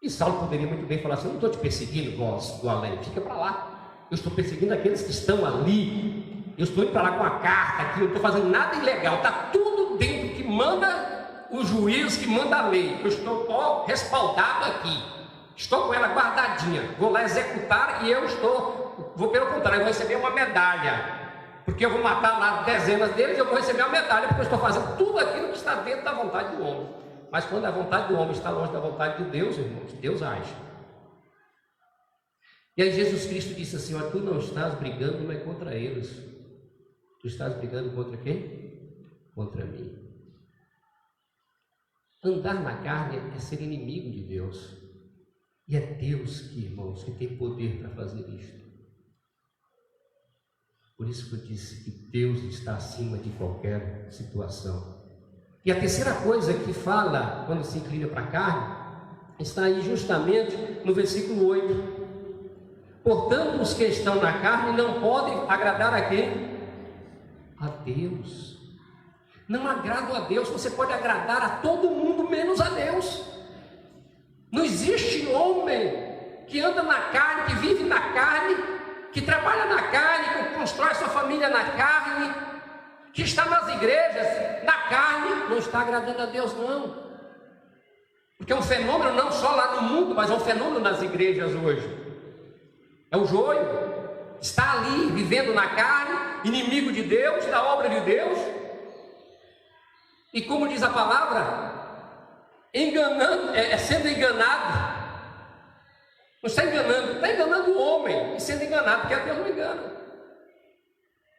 E Saulo poderia muito bem falar assim: eu não estou te perseguindo, voz do além, fica para lá. Eu estou perseguindo aqueles que estão ali. Eu estou indo para lá com a carta aqui, eu não estou fazendo nada ilegal. Está tudo dentro que manda o juiz, que manda a lei. Eu estou respaldado aqui. Estou com ela guardadinha. Vou lá executar e vou pelo contrário, eu vou receber uma medalha. Porque eu vou matar lá dezenas deles e eu vou receber uma medalha, porque eu estou fazendo tudo aquilo que está dentro da vontade do homem. Mas quando a vontade do homem está longe da vontade de Deus, irmãos, Deus age. E aí Jesus Cristo disse assim: ó, tu não estás brigando, mas contra eles. Tu estás brigando contra quem? Contra mim. Andar na carne é ser inimigo de Deus. E é Deus que, irmãos, que tem poder para fazer isto. Por isso que eu disse que Deus está acima de qualquer situação. E a terceira coisa que fala, quando se inclina para a carne, está aí justamente no versículo 8. Portanto, os que estão na carne não podem agradar a quem? A Deus. Não agrada a Deus. Você pode agradar a todo mundo menos a Deus. Não existe homem que anda na carne, que vive na carne, que trabalha na carne, que constrói sua família na carne, que está nas igrejas, na carne, não está agradando a Deus, não. Porque é um fenômeno não só lá no mundo, mas é um fenômeno nas igrejas hoje. É o joio. Está ali, vivendo na carne, inimigo de Deus, da obra de Deus. E como diz a palavra, enganando, sendo enganado. Não está enganando, está enganando o homem e sendo enganado, porque a Deus não engana.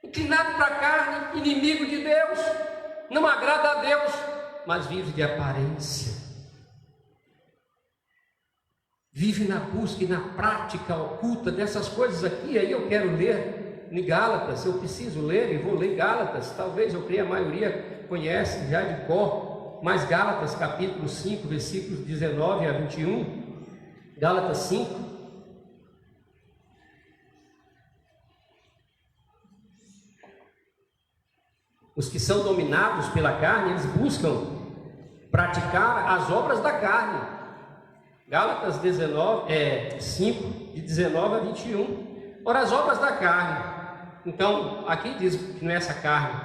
Inclinado para a carne, inimigo de Deus, não agrada a Deus, mas vive de aparência. Vive na busca e na prática oculta dessas coisas aqui. Aí eu quero ler em Gálatas, eu preciso ler e vou ler Gálatas. Talvez eu creia a maioria conhece já de cor, mas Gálatas capítulo 5, versículos 19 a 21. Gálatas 5. Os que são dominados pela carne, eles buscam praticar as obras da carne. Gálatas 5, de 19 a 21. Ora, as obras da carne. Então, aqui diz que não é essa carne,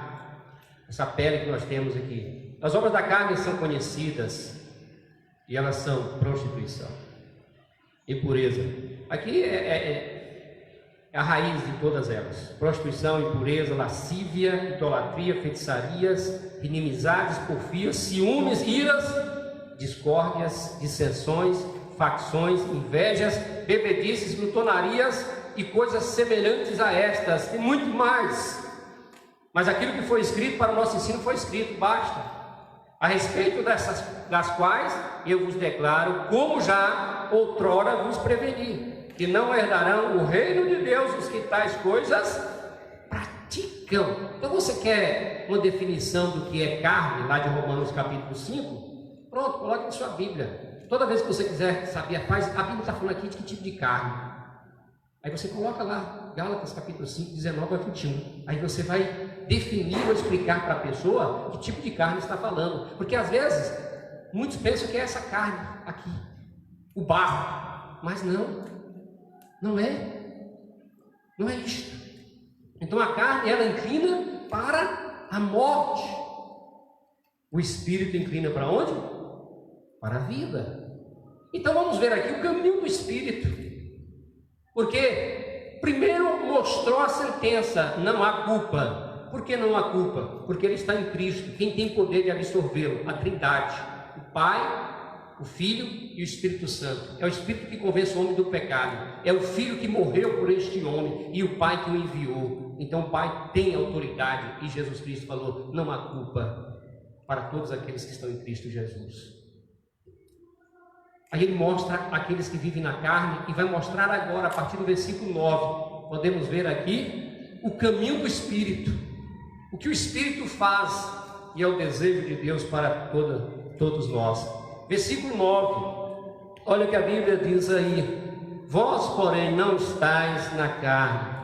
essa pele que nós temos aqui. As obras da carne são conhecidas e elas são prostituição, impureza. Aqui é a raiz de todas elas: prostituição, impureza, lascívia, idolatria, feitiçarias, inimizades, porfias, ciúmes, iras, discórdias, dissensões, facções, invejas, bebedices, glutonarias e coisas semelhantes a estas. Tem muito mais, mas aquilo que foi escrito para o nosso ensino foi escrito, basta. A respeito das quais eu vos declaro, como já outrora vos preveni, que não herdarão o reino de Deus os que tais coisas praticam. Então você quer uma definição do que é carne, lá de Romanos capítulo 5? Pronto, coloque na sua Bíblia. Toda vez que você quiser saber, a Bíblia está falando aqui de que tipo de carne. Aí você coloca lá, Gálatas capítulo 5, 19 a 21. Aí você vai definir ou explicar para a pessoa que tipo de carne está falando. Porque às vezes, muitos pensam que é essa carne aqui, o barro. Mas não é isto. Então a carne, ela inclina para a morte. O Espírito inclina para onde? Para a vida. Então vamos ver aqui o caminho do Espírito. Porque primeiro mostrou a sentença, não há culpa. Por que não há culpa? Porque ele está em Cristo. Quem tem poder de absorvê-lo? A Trindade, o Pai, o Filho e o Espírito Santo. É o Espírito que convence o homem do pecado, é o Filho que morreu por este homem e o Pai que o enviou. Então o Pai tem autoridade, e Jesus Cristo falou: não há culpa para todos aqueles que estão em Cristo Jesus. Aí ele mostra aqueles que vivem na carne, e vai mostrar agora, a partir do versículo 9, podemos ver aqui o caminho do Espírito, o que o Espírito faz, e é o desejo de Deus para todos nós. Versículo 9, olha o que a Bíblia diz aí: vós, porém, não estáis na carne,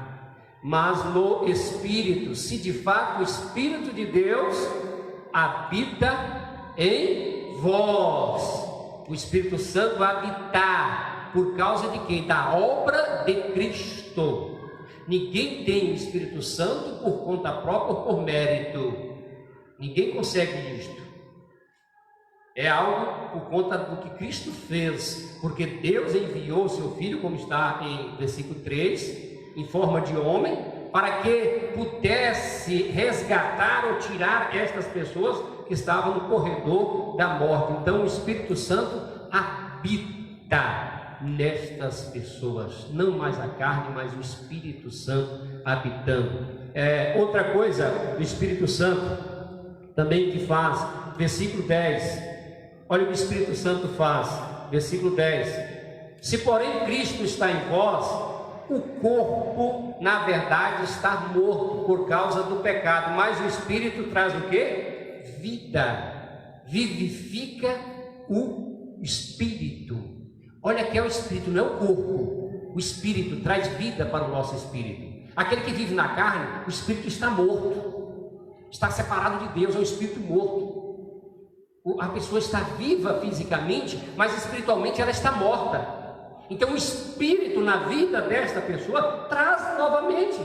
mas no Espírito, se de fato o Espírito de Deus habita em vós. O Espírito Santo vai habitar por causa de quem? Da obra de Cristo. Ninguém tem o Espírito Santo por conta própria ou por mérito. Ninguém consegue isto. É algo por conta do que Cristo fez, porque Deus enviou o seu Filho, como está em versículo 3, em forma de homem, para que pudesse resgatar ou tirar estas pessoas que estavam no corredor da morte. Então o Espírito Santo habita nestas pessoas, não mais a carne, mas o Espírito Santo habitando. Outra coisa, o Espírito Santo também que faz, versículo 10, olha o que o Espírito Santo faz, versículo 10: se porém Cristo está em vós, o corpo, na verdade, está morto por causa do pecado, mas o Espírito traz o quê? Vida, vivifica o Espírito. Olha que é o Espírito, não é o corpo. O Espírito traz vida para o nosso espírito. Aquele que vive na carne, o Espírito está morto, está separado de Deus, é um Espírito morto. A pessoa está viva fisicamente, mas espiritualmente ela está morta. Então o Espírito na vida desta pessoa traz novamente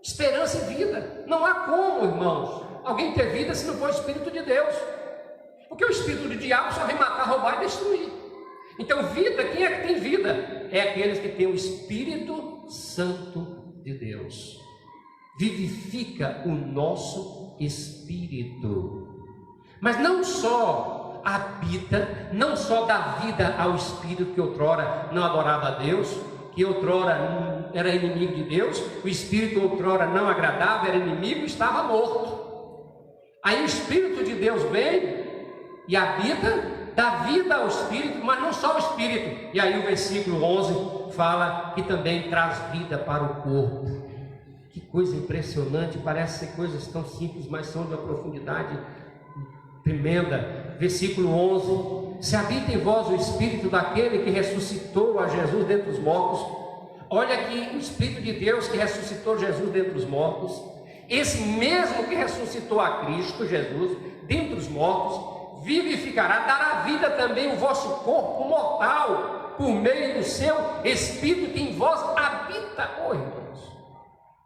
esperança e vida. Não há como, irmãos, alguém ter vida se não for o Espírito de Deus, porque o espírito do diabo só vem matar, roubar e destruir. Então vida, quem é que tem vida? É aqueles que têm o Espírito Santo de Deus. Vivifica o nosso espírito, mas não só habita, não só dá vida ao espírito que outrora não adorava a Deus, que outrora era inimigo de Deus, o espírito outrora não agradava, era inimigo, estava morto. Aí o Espírito de Deus vem e habita, dá vida ao Espírito, mas não só o Espírito. E aí o versículo 11 fala que também traz vida para o corpo. Que coisa impressionante, parece ser coisas tão simples, mas são de uma profundidade tremenda. Versículo 11: se habita em vós o Espírito daquele que ressuscitou a Jesus dentre os mortos. Olha aqui, o Espírito de Deus que ressuscitou Jesus dentre os mortos, esse mesmo que ressuscitou a Cristo Jesus dentre os mortos, vivificará, dará vida também o vosso corpo mortal, por meio do seu Espírito que em vós habita. Oh, irmãos,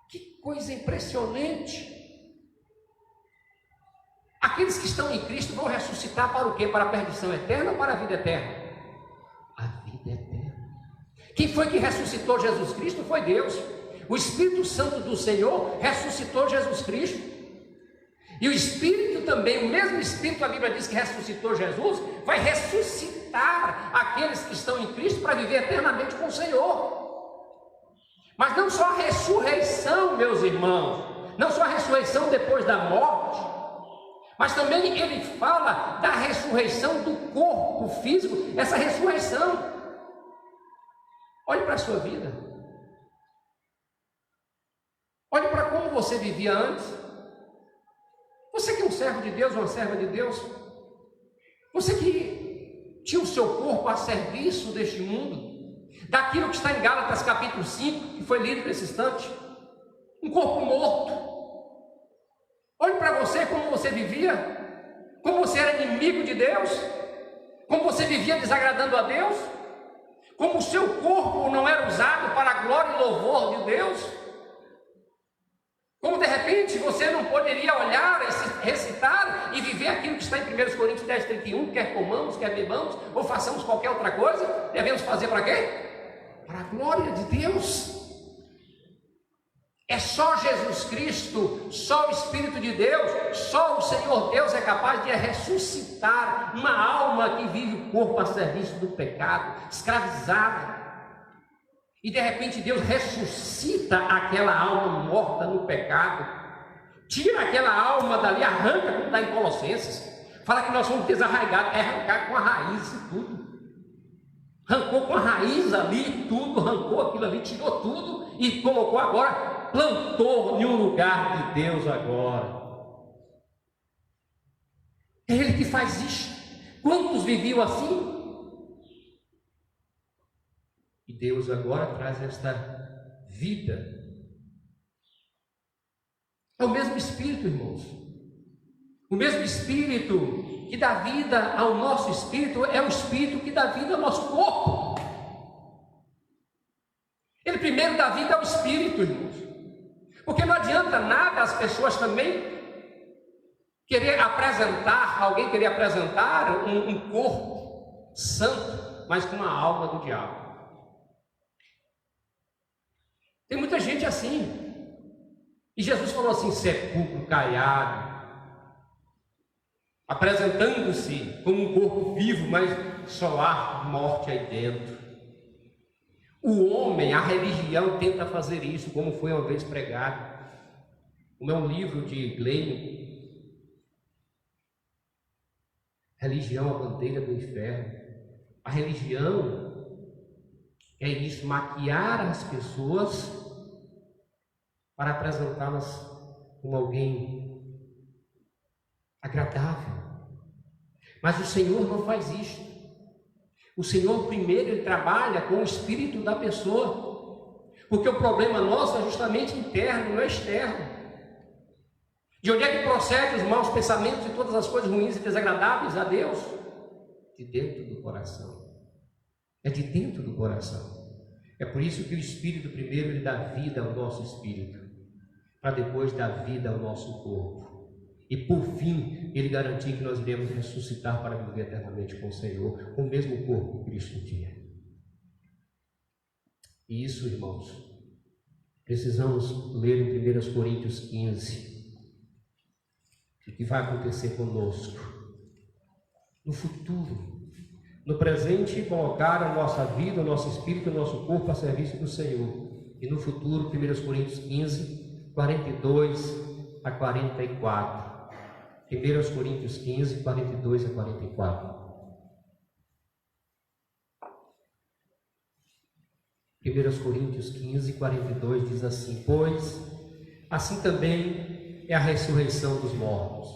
que coisa impressionante! Aqueles que estão em Cristo vão ressuscitar para o quê? Para a perdição eterna ou para a vida eterna? A vida eterna. Quem foi que ressuscitou Jesus Cristo? Foi Deus. O Espírito Santo do Senhor ressuscitou Jesus Cristo. E o Espírito também, o mesmo Espírito, a Bíblia diz que ressuscitou Jesus, vai ressuscitar aqueles que estão em Cristo para viver eternamente com o Senhor. Mas não só a ressurreição, meus irmãos, não só a ressurreição depois da morte, mas também ele fala da ressurreição do corpo físico, essa ressurreição. Olhe para a sua vida. Olhe para como você vivia antes. Você que é um servo de Deus, uma serva de Deus. Você que tinha o seu corpo a serviço deste mundo, daquilo que está em Gálatas capítulo 5, que foi lido nesse instante. Um corpo morto. Olhe para você como você vivia, como você era inimigo de Deus, como você vivia desagradando a Deus, como o seu corpo não era usado para a glória e louvor de Deus, como de repente você não poderia olhar, recitar e viver aquilo que está em 1 Coríntios 10:31, quer comamos, quer bebamos, ou façamos qualquer outra coisa, devemos fazer para quê? Para a glória de Deus. É só Jesus Cristo, só o Espírito de Deus, só o Senhor Deus é capaz de ressuscitar uma alma que vive o corpo a serviço do pecado, escravizada. E de repente Deus ressuscita aquela alma morta no pecado, tira aquela alma dali, arranca, como está em Colossenses. Fala que nós somos desarraigados, é arrancar com a raiz e tudo. Arrancou com a raiz ali tudo, arrancou aquilo ali, tirou tudo e colocou agora, plantou em um lugar de Deus agora. É Ele que faz isso. Quantos viviam assim? E Deus agora traz esta vida. É o mesmo Espírito, irmãos. O mesmo Espírito que dá vida ao nosso espírito é o Espírito que dá vida ao nosso corpo. Ele primeiro dá vida ao Espírito, irmãos. Porque não adianta nada as pessoas também alguém querer apresentar um corpo santo, mas com uma alma do diabo. Tem muita gente assim. E Jesus falou assim: sepulcro caiado, apresentando-se como um corpo vivo, mas só há morte aí dentro. O homem, a religião tenta fazer isso, como foi uma vez pregado. Como é um livro de Glenn, Religião, a bandeira do inferno. A religião é isso, maquiar as pessoas para apresentá-las como alguém agradável. Mas o Senhor não faz isso. O Senhor primeiro Ele trabalha com o espírito da pessoa, porque o problema nosso é justamente interno, não é externo. De onde é que procede os maus pensamentos e todas as coisas ruins e desagradáveis a Deus? De dentro do coração. É de dentro do coração. É por isso que o Espírito primeiro Ele dá vida ao nosso espírito, para depois dar vida ao nosso corpo. E por fim, Ele garantir que nós iremos ressuscitar para viver eternamente com o Senhor, com o mesmo corpo que Cristo tinha. E isso, irmãos, precisamos ler em 1 Coríntios 15, o que vai acontecer conosco no futuro. No presente, colocar a nossa vida, o nosso espírito, o nosso corpo a serviço do Senhor. E no futuro, 1 Coríntios 15, 42 a 44. 1 Coríntios 15, 42 a 44. 1 Coríntios 15, 42 diz assim: pois assim também é a ressurreição dos mortos.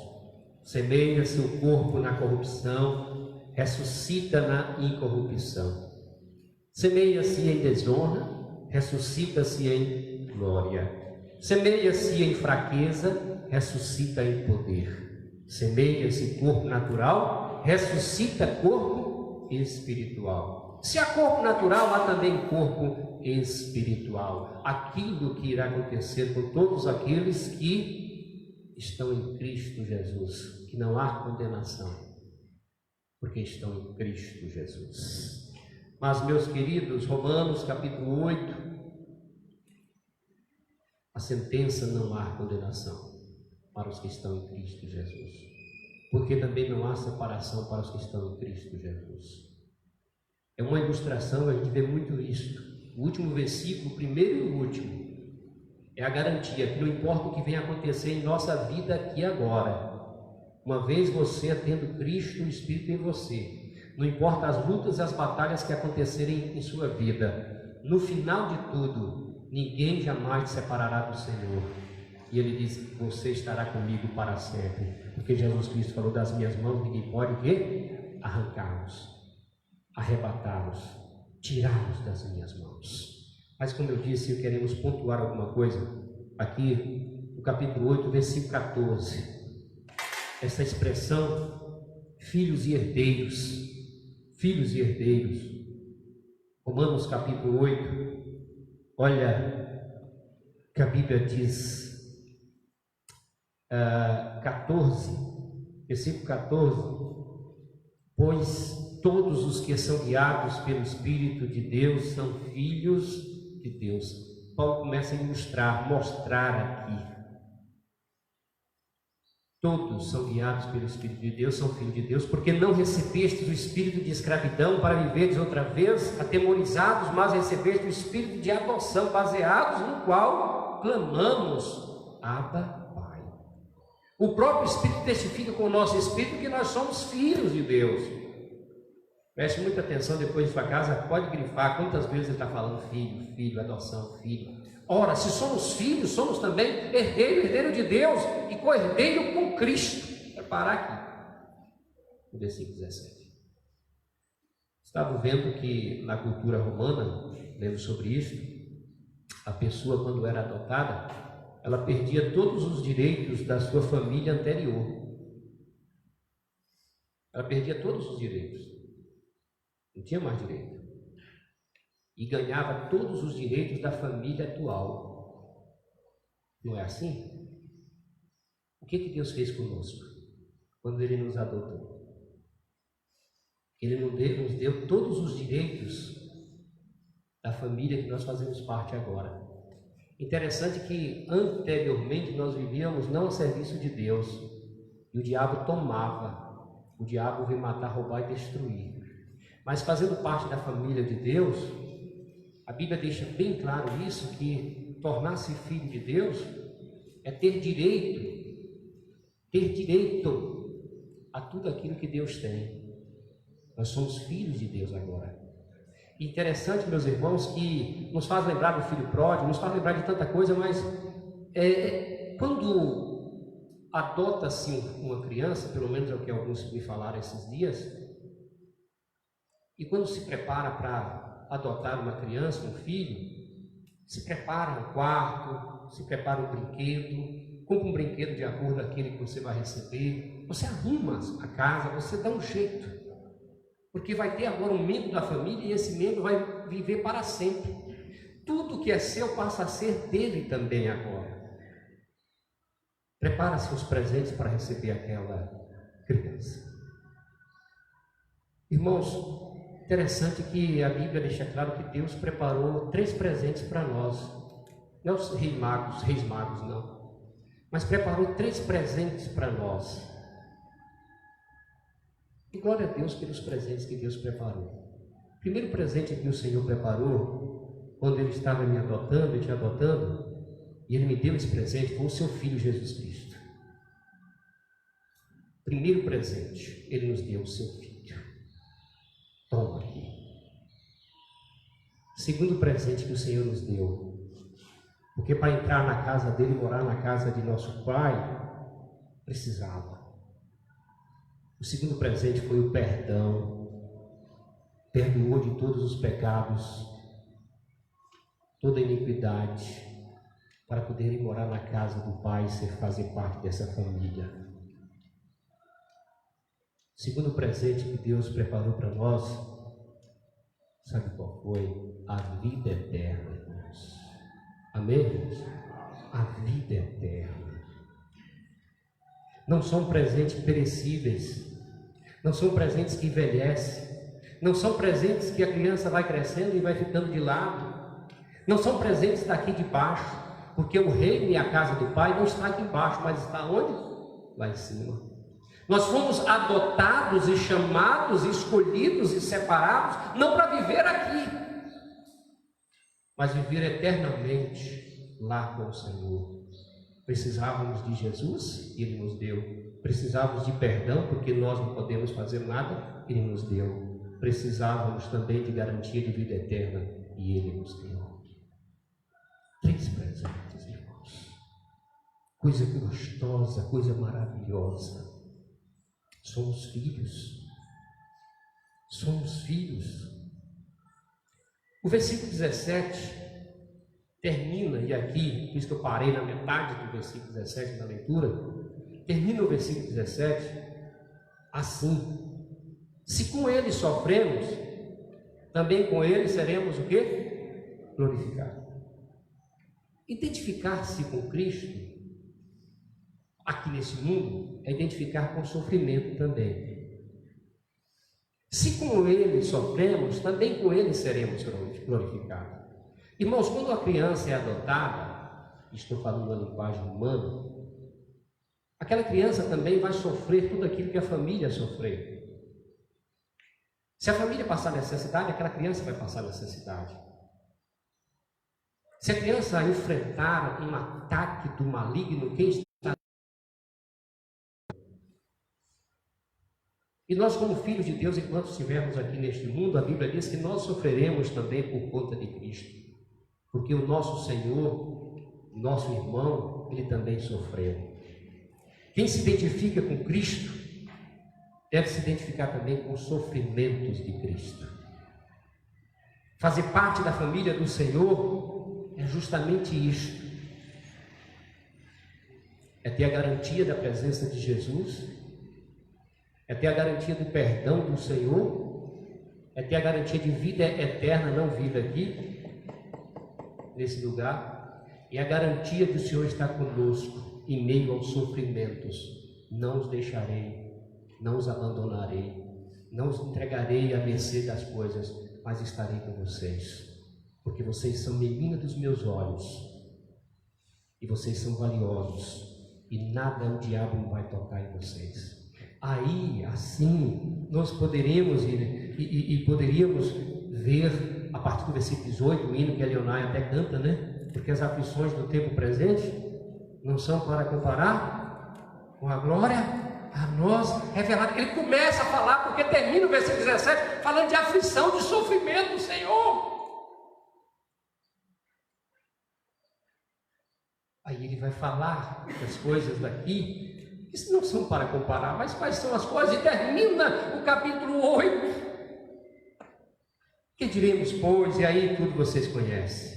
Semeia-se o corpo na corrupção, ressuscita na incorrupção. Semeia-se em desonra, ressuscita-se em glória. Semeia-se em fraqueza, ressuscita em poder. Semeia-se corpo natural, ressuscita corpo espiritual. Se há corpo natural, há também corpo espiritual. Aquilo que irá acontecer com todos aqueles que estão em Cristo Jesus, que não há condenação, porque estão em Cristo Jesus. Mas, meus queridos, Romanos capítulo 8, a sentença: não há condenação para os que estão em Cristo Jesus, porque também não há separação para os que estão em Cristo Jesus. É uma ilustração, a gente vê muito isso. O último versículo, o primeiro e o último, é a garantia que não importa o que venha acontecer em nossa vida aqui agora, uma vez você tendo Cristo, o Espírito em você, não importa as lutas e as batalhas que acontecerem em sua vida, no final de tudo, ninguém jamais te separará do Senhor. E Ele diz: você estará comigo para sempre, porque Jesus Cristo falou: das minhas mãos ninguém pode o quê? Arrancá-los, arrebatá-los, tirá-los das minhas mãos. Mas, como eu disse, queremos pontuar alguma coisa aqui no capítulo 8, versículo 14. Essa expressão, filhos e herdeiros. Filhos e herdeiros. Romanos capítulo 8. Olha que a Bíblia diz, 14, versículo 14. Pois todos os que são guiados pelo Espírito de Deus são filhos de Deus. Paulo começa a ilustrar, mostrar aqui. Todos são guiados pelo Espírito de Deus, são filhos de Deus, porque não recebestes o espírito de escravidão para viverdes outra vez atemorizados, mas recebeste o espírito de adoção, baseados no qual clamamos, Abba, Pai. O próprio Espírito testifica com o nosso espírito que nós somos filhos de Deus. Preste muita atenção depois de sua casa, pode grifar quantas vezes ele está falando filho, filho, adoção, filho. Ora, se somos filhos, somos também herdeiro de Deus e co-herdeiro com Cristo. Vou parar aqui, no versículo 17. Estava vendo que na cultura romana, lendo sobre isso, a pessoa quando era adotada, ela perdia todos os direitos da sua família anterior. Ela perdia todos os direitos. Não tinha mais direito. E ganhava todos os direitos da família atual. Não é assim? O que Deus fez conosco quando Ele nos adotou? Ele nos deu todos os direitos da família que nós fazemos parte agora. Interessante que anteriormente nós vivíamos não a serviço de Deus, e o diabo tomava, o diabo veio matar, roubar e destruir. Mas fazendo parte da família de Deus, a Bíblia deixa bem claro isso, que tornar-se filho de Deus é ter direito a tudo aquilo que Deus tem. Nós somos filhos de Deus agora. E interessante, meus irmãos, que nos faz lembrar do filho pródigo, nos faz lembrar de tanta coisa, mas quando adota-se uma criança, pelo menos é o que alguns me falaram esses dias, e quando se prepara para adotar uma criança, um filho, se prepara um quarto, se prepara um brinquedo, compra um brinquedo de acordo com aquele que você vai receber, você arruma a casa, você dá um jeito, porque vai ter agora um membro da família e esse membro vai viver para sempre. Tudo que é seu passa a ser dele também agora. Prepara seus presentes para receber aquela criança. Irmãos, interessante que a Bíblia deixa claro que Deus preparou 3 presentes para nós. Não os reis magos não. Mas preparou 3 presentes para nós. E glória a Deus pelos presentes que Deus preparou. O primeiro presente que o Senhor preparou, quando Ele estava me adotando, te adotando, e Ele me deu esse presente, foi o seu Filho Jesus Cristo. Primeiro presente, Ele nos deu o seu Filho. Toma aqui. Segundo presente que o Senhor nos deu, porque para entrar na casa dele, morar na casa de nosso Pai, precisava. O segundo presente foi o perdão. Perdoou de todos os pecados, toda iniquidade, para poder ir morar na casa do Pai e fazer parte dessa família. O segundo presente que Deus preparou para nós, sabe qual foi? A vida eterna, irmãos. Amém, irmãos? A vida eterna. Não são presentes perecíveis, não são presentes que envelhecem, não são presentes que a criança vai crescendo e vai ficando de lado, não são presentes daqui de baixo, porque o reino e a casa do Pai não está aqui embaixo, mas está onde? Lá em cima. Nós fomos adotados e chamados, escolhidos e separados, não para viver aqui, mas viver eternamente lá com o Senhor. Precisávamos de Jesus, Ele nos deu. Precisávamos de perdão, porque nós não podemos fazer nada, Ele nos deu. Precisávamos também de garantia de vida eterna, e Ele nos deu. 3 presentes, irmãos. Coisa gostosa, coisa maravilhosa. Somos filhos. Somos filhos. O versículo 17 termina, e aqui, por isso que eu parei na metade do versículo 17 na leitura, termina o versículo 17 assim: se com ele sofremos, também com ele seremos o quê? Glorificados. Identificar-se com Cristo aqui nesse mundo é identificar com o sofrimento também. Se com ele sofremos, também com ele seremos glorificados. Irmãos, quando a criança é adotada, estou falando uma linguagem humana, aquela criança também vai sofrer tudo aquilo que a família sofreu. Se a família passar necessidade, aquela criança vai passar necessidade. Se a criança enfrentar um ataque do maligno, quem está... E nós, como filhos de Deus, enquanto estivermos aqui neste mundo, a Bíblia diz que nós sofreremos também por conta de Cristo. Porque o nosso Senhor, nosso irmão, ele também sofreu. Quem se identifica com Cristo, deve se identificar também com os sofrimentos de Cristo. Fazer parte da família do Senhor é justamente isto. É ter a garantia da presença de Jesus, é ter a garantia do perdão do Senhor, é ter a garantia de vida eterna, não vida aqui, nesse lugar, e a garantia do Senhor estar conosco em meio aos sofrimentos. Não os deixarei, não os abandonarei, não os entregarei à mercê das coisas, mas estarei com vocês, porque vocês são menina dos meus olhos, e vocês são valiosos, e nada o diabo não vai tocar em vocês. Aí, assim, nós poderíamos poderíamos ver, a partir do versículo 18, o hino que a Leonai até canta, né? Porque as aflições do tempo presente não são para comparar com a glória a nós revelada. Ele começa a falar, porque termina o versículo 17, falando de aflição, de sofrimento do Senhor. Aí ele vai falar das coisas daqui, que não são para comparar, mas quais são as coisas, e termina o capítulo 8. Que diremos, pois? E aí tudo vocês conhecem.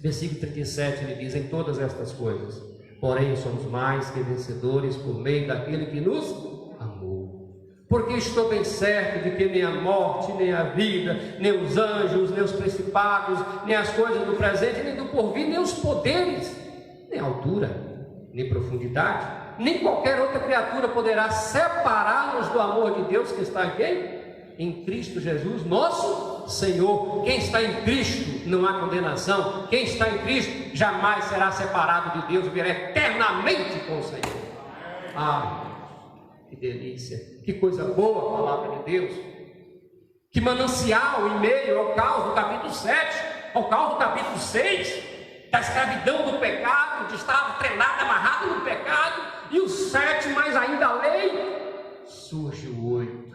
Versículo 37, ele diz: em todas estas coisas, porém somos mais que vencedores por meio daquele que nos amou. Porque estou bem certo de que nem a morte, nem a vida, nem os anjos, nem os principados, nem as coisas do presente, nem do porvir, nem os poderes, nem a altura, nem profundidade, nem qualquer outra criatura poderá separar-nos do amor de Deus que está em quem? Em Cristo Jesus, nosso Senhor. Quem está em Cristo não há condenação. Quem está em Cristo jamais será separado de Deus, viverá eternamente com o Senhor. Que delícia, que coisa boa a palavra de Deus. Que manancial em meio ao caos do capítulo 7, ao caos do capítulo 6, da escravidão do pecado, de estar treinado, amarrado no pecado, e o 7, mais ainda a lei. Surge o 8.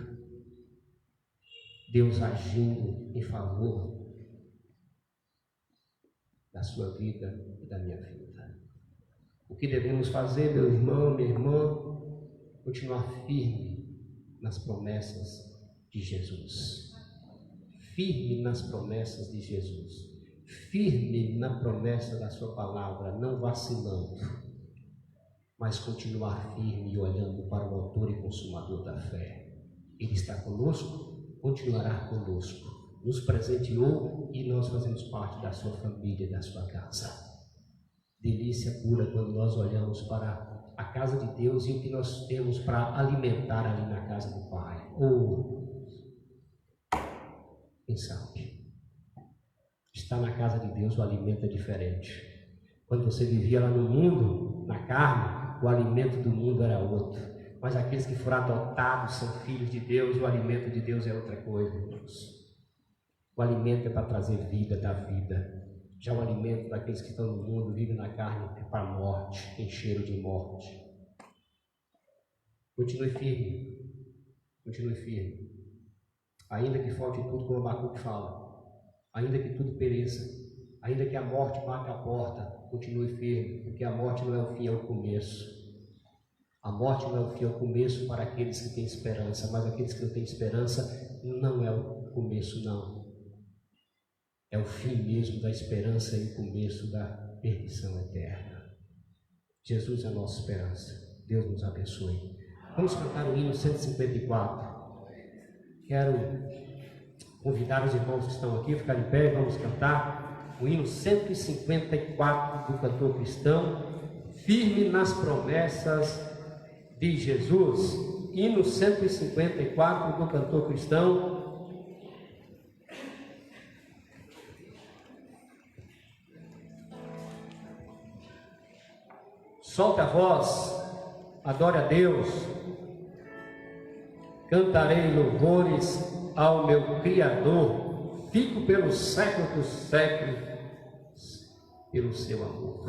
Deus agindo em favor da sua vida e da minha vida. O que devemos fazer, meu irmão, minha irmã? Continuar firme nas promessas de Jesus. Firme nas promessas de Jesus. Firme na promessa da sua palavra, não vacilando, mas continuar firme e olhando para o autor e consumador da fé. Ele está conosco, continuará conosco, nos presenteou e nós fazemos parte da sua família, da sua casa. Delícia pura quando nós olhamos para a casa de Deus e o que nós temos para alimentar ali na casa do Pai. Quem sabe? Estar na casa de Deus, o alimento é diferente. Quando você vivia lá no mundo, na carne, o alimento do mundo era outro. Mas aqueles que foram adotados são filhos de Deus, o alimento de Deus é outra coisa, irmãos. O alimento é para trazer vida da vida. Já o alimento daqueles que estão no mundo, vivem na carne, é para a morte, tem cheiro de morte. Continue firme. Continue firme. Ainda que falte tudo, como Abacuque fala, ainda que tudo pereça, ainda que a morte bata a porta, continue firme, porque a morte não é o fim, é o começo. A morte não é o fim, é o começo para aqueles que têm esperança, mas aqueles que não têm esperança não é o começo, não. É o fim mesmo da esperança e o começo da perdição eterna. Jesus é a nossa esperança. Deus nos abençoe. Vamos cantar o hino 154. Quero convidar os irmãos que estão aqui a ficar em pé e vamos cantar o hino 154 do cantor cristão, firme nas promessas de Jesus. Hino 154 do cantor cristão. Solte a voz, adore a Deus. Cantarei louvores ao meu Criador, fico pelos séculos dos séculos pelo seu amor.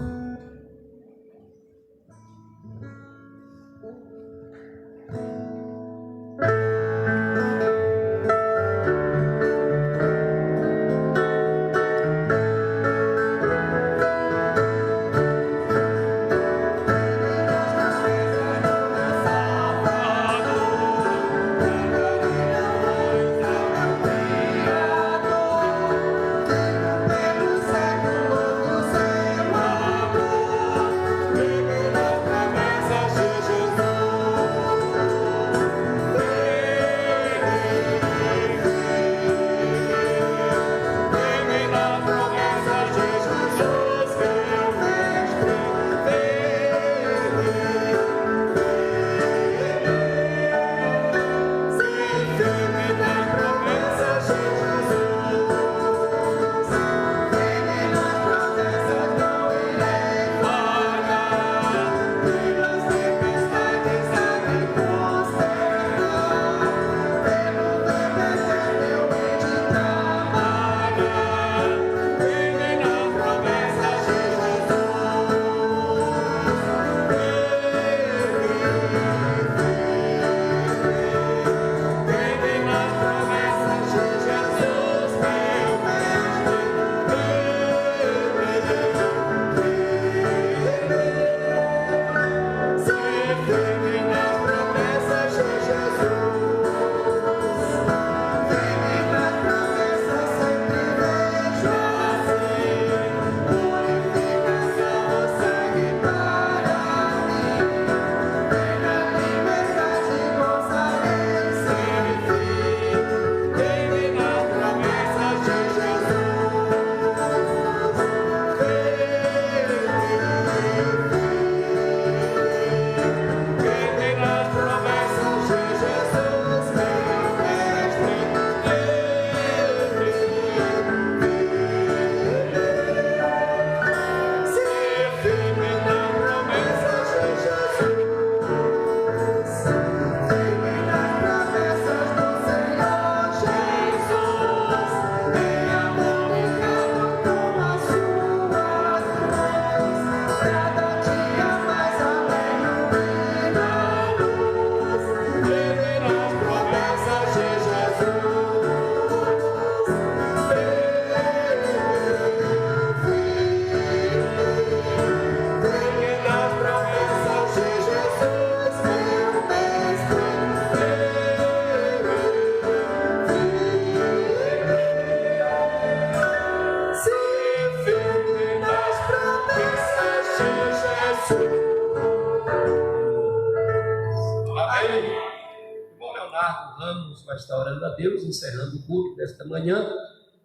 Vai estar orando a Deus, encerrando o culto desta manhã,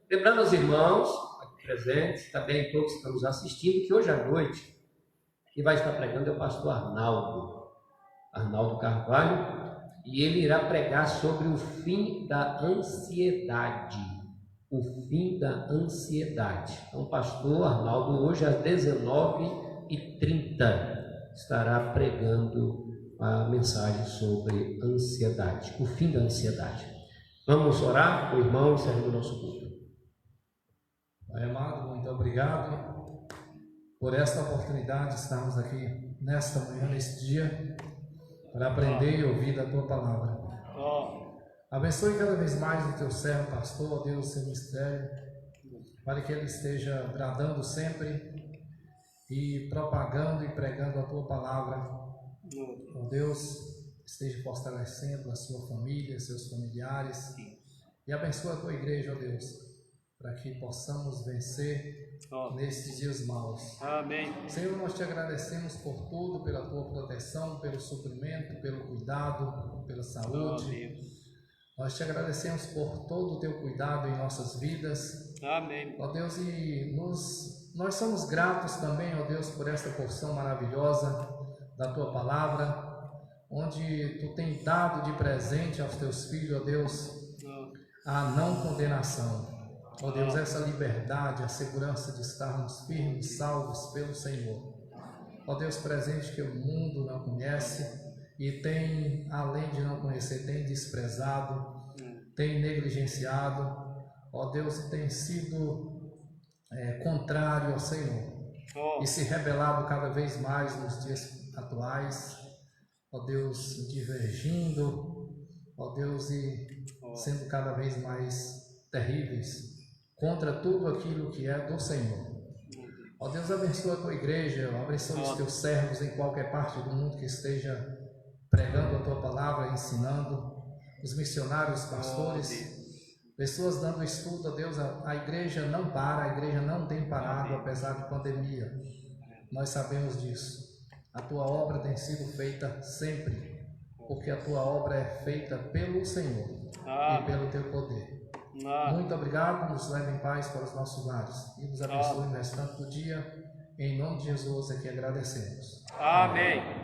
lembrando aos irmãos aqui presentes, também todos que estão nos assistindo, que hoje à noite quem vai estar pregando é o pastor Arnaldo Carvalho, e ele irá pregar sobre o fim da ansiedade. O fim da ansiedade. Então, o pastor Arnaldo, hoje às 19h30, estará pregando a mensagem sobre ansiedade, o fim da ansiedade. Vamos orar com o irmão encerrando o nosso culto. Pai amado, muito obrigado por esta oportunidade de estarmos aqui nesta manhã, neste dia, para aprender e ouvir da Tua Palavra. Abençoe cada vez mais o Teu servo, pastor, ó Deus, seu ministério, para que ele esteja bradando sempre e propagando e pregando a Tua Palavra. Ó Deus, esteja fortalecendo a sua família, seus familiares, e abençoa a Tua igreja, ó Deus, para que possamos vencer nestes dias maus. Amém. Senhor, nós te agradecemos por tudo, pela Tua proteção, pelo suprimento, pelo cuidado, pela saúde. Nós te agradecemos por todo o Teu cuidado em nossas vidas. Amém. Ó Deus, e nós somos gratos também, ó Deus, por esta porção maravilhosa da Tua Palavra, onde Tu tem dado de presente aos Teus filhos, ó Deus, a não condenação. Ó Deus, essa liberdade, a segurança de estarmos firmes, salvos pelo Senhor. ó Deus, presente que o mundo não conhece e tem, além de não conhecer, tem desprezado, tem negligenciado, ó Deus, e tem sido contrário ao Senhor e se rebelado cada vez mais nos dias atuais, ó Deus, divergindo, ó Deus, e sendo cada vez mais terríveis contra tudo aquilo que é do Senhor. Ó Deus, abençoa a tua igreja, abençoa os teus servos em qualquer parte do mundo que esteja pregando a tua palavra, ensinando, os missionários, pastores, pessoas dando estudo. Ó Deus, a igreja não para, a igreja não tem parado apesar de pandemia. Nós sabemos disso. A tua obra tem sido feita sempre, porque a tua obra é feita pelo Senhor e pelo teu poder. Muito obrigado, nos leve em paz para os nossos lares e nos abençoe no restante do dia. Em nome de Jesus é que agradecemos. Amém.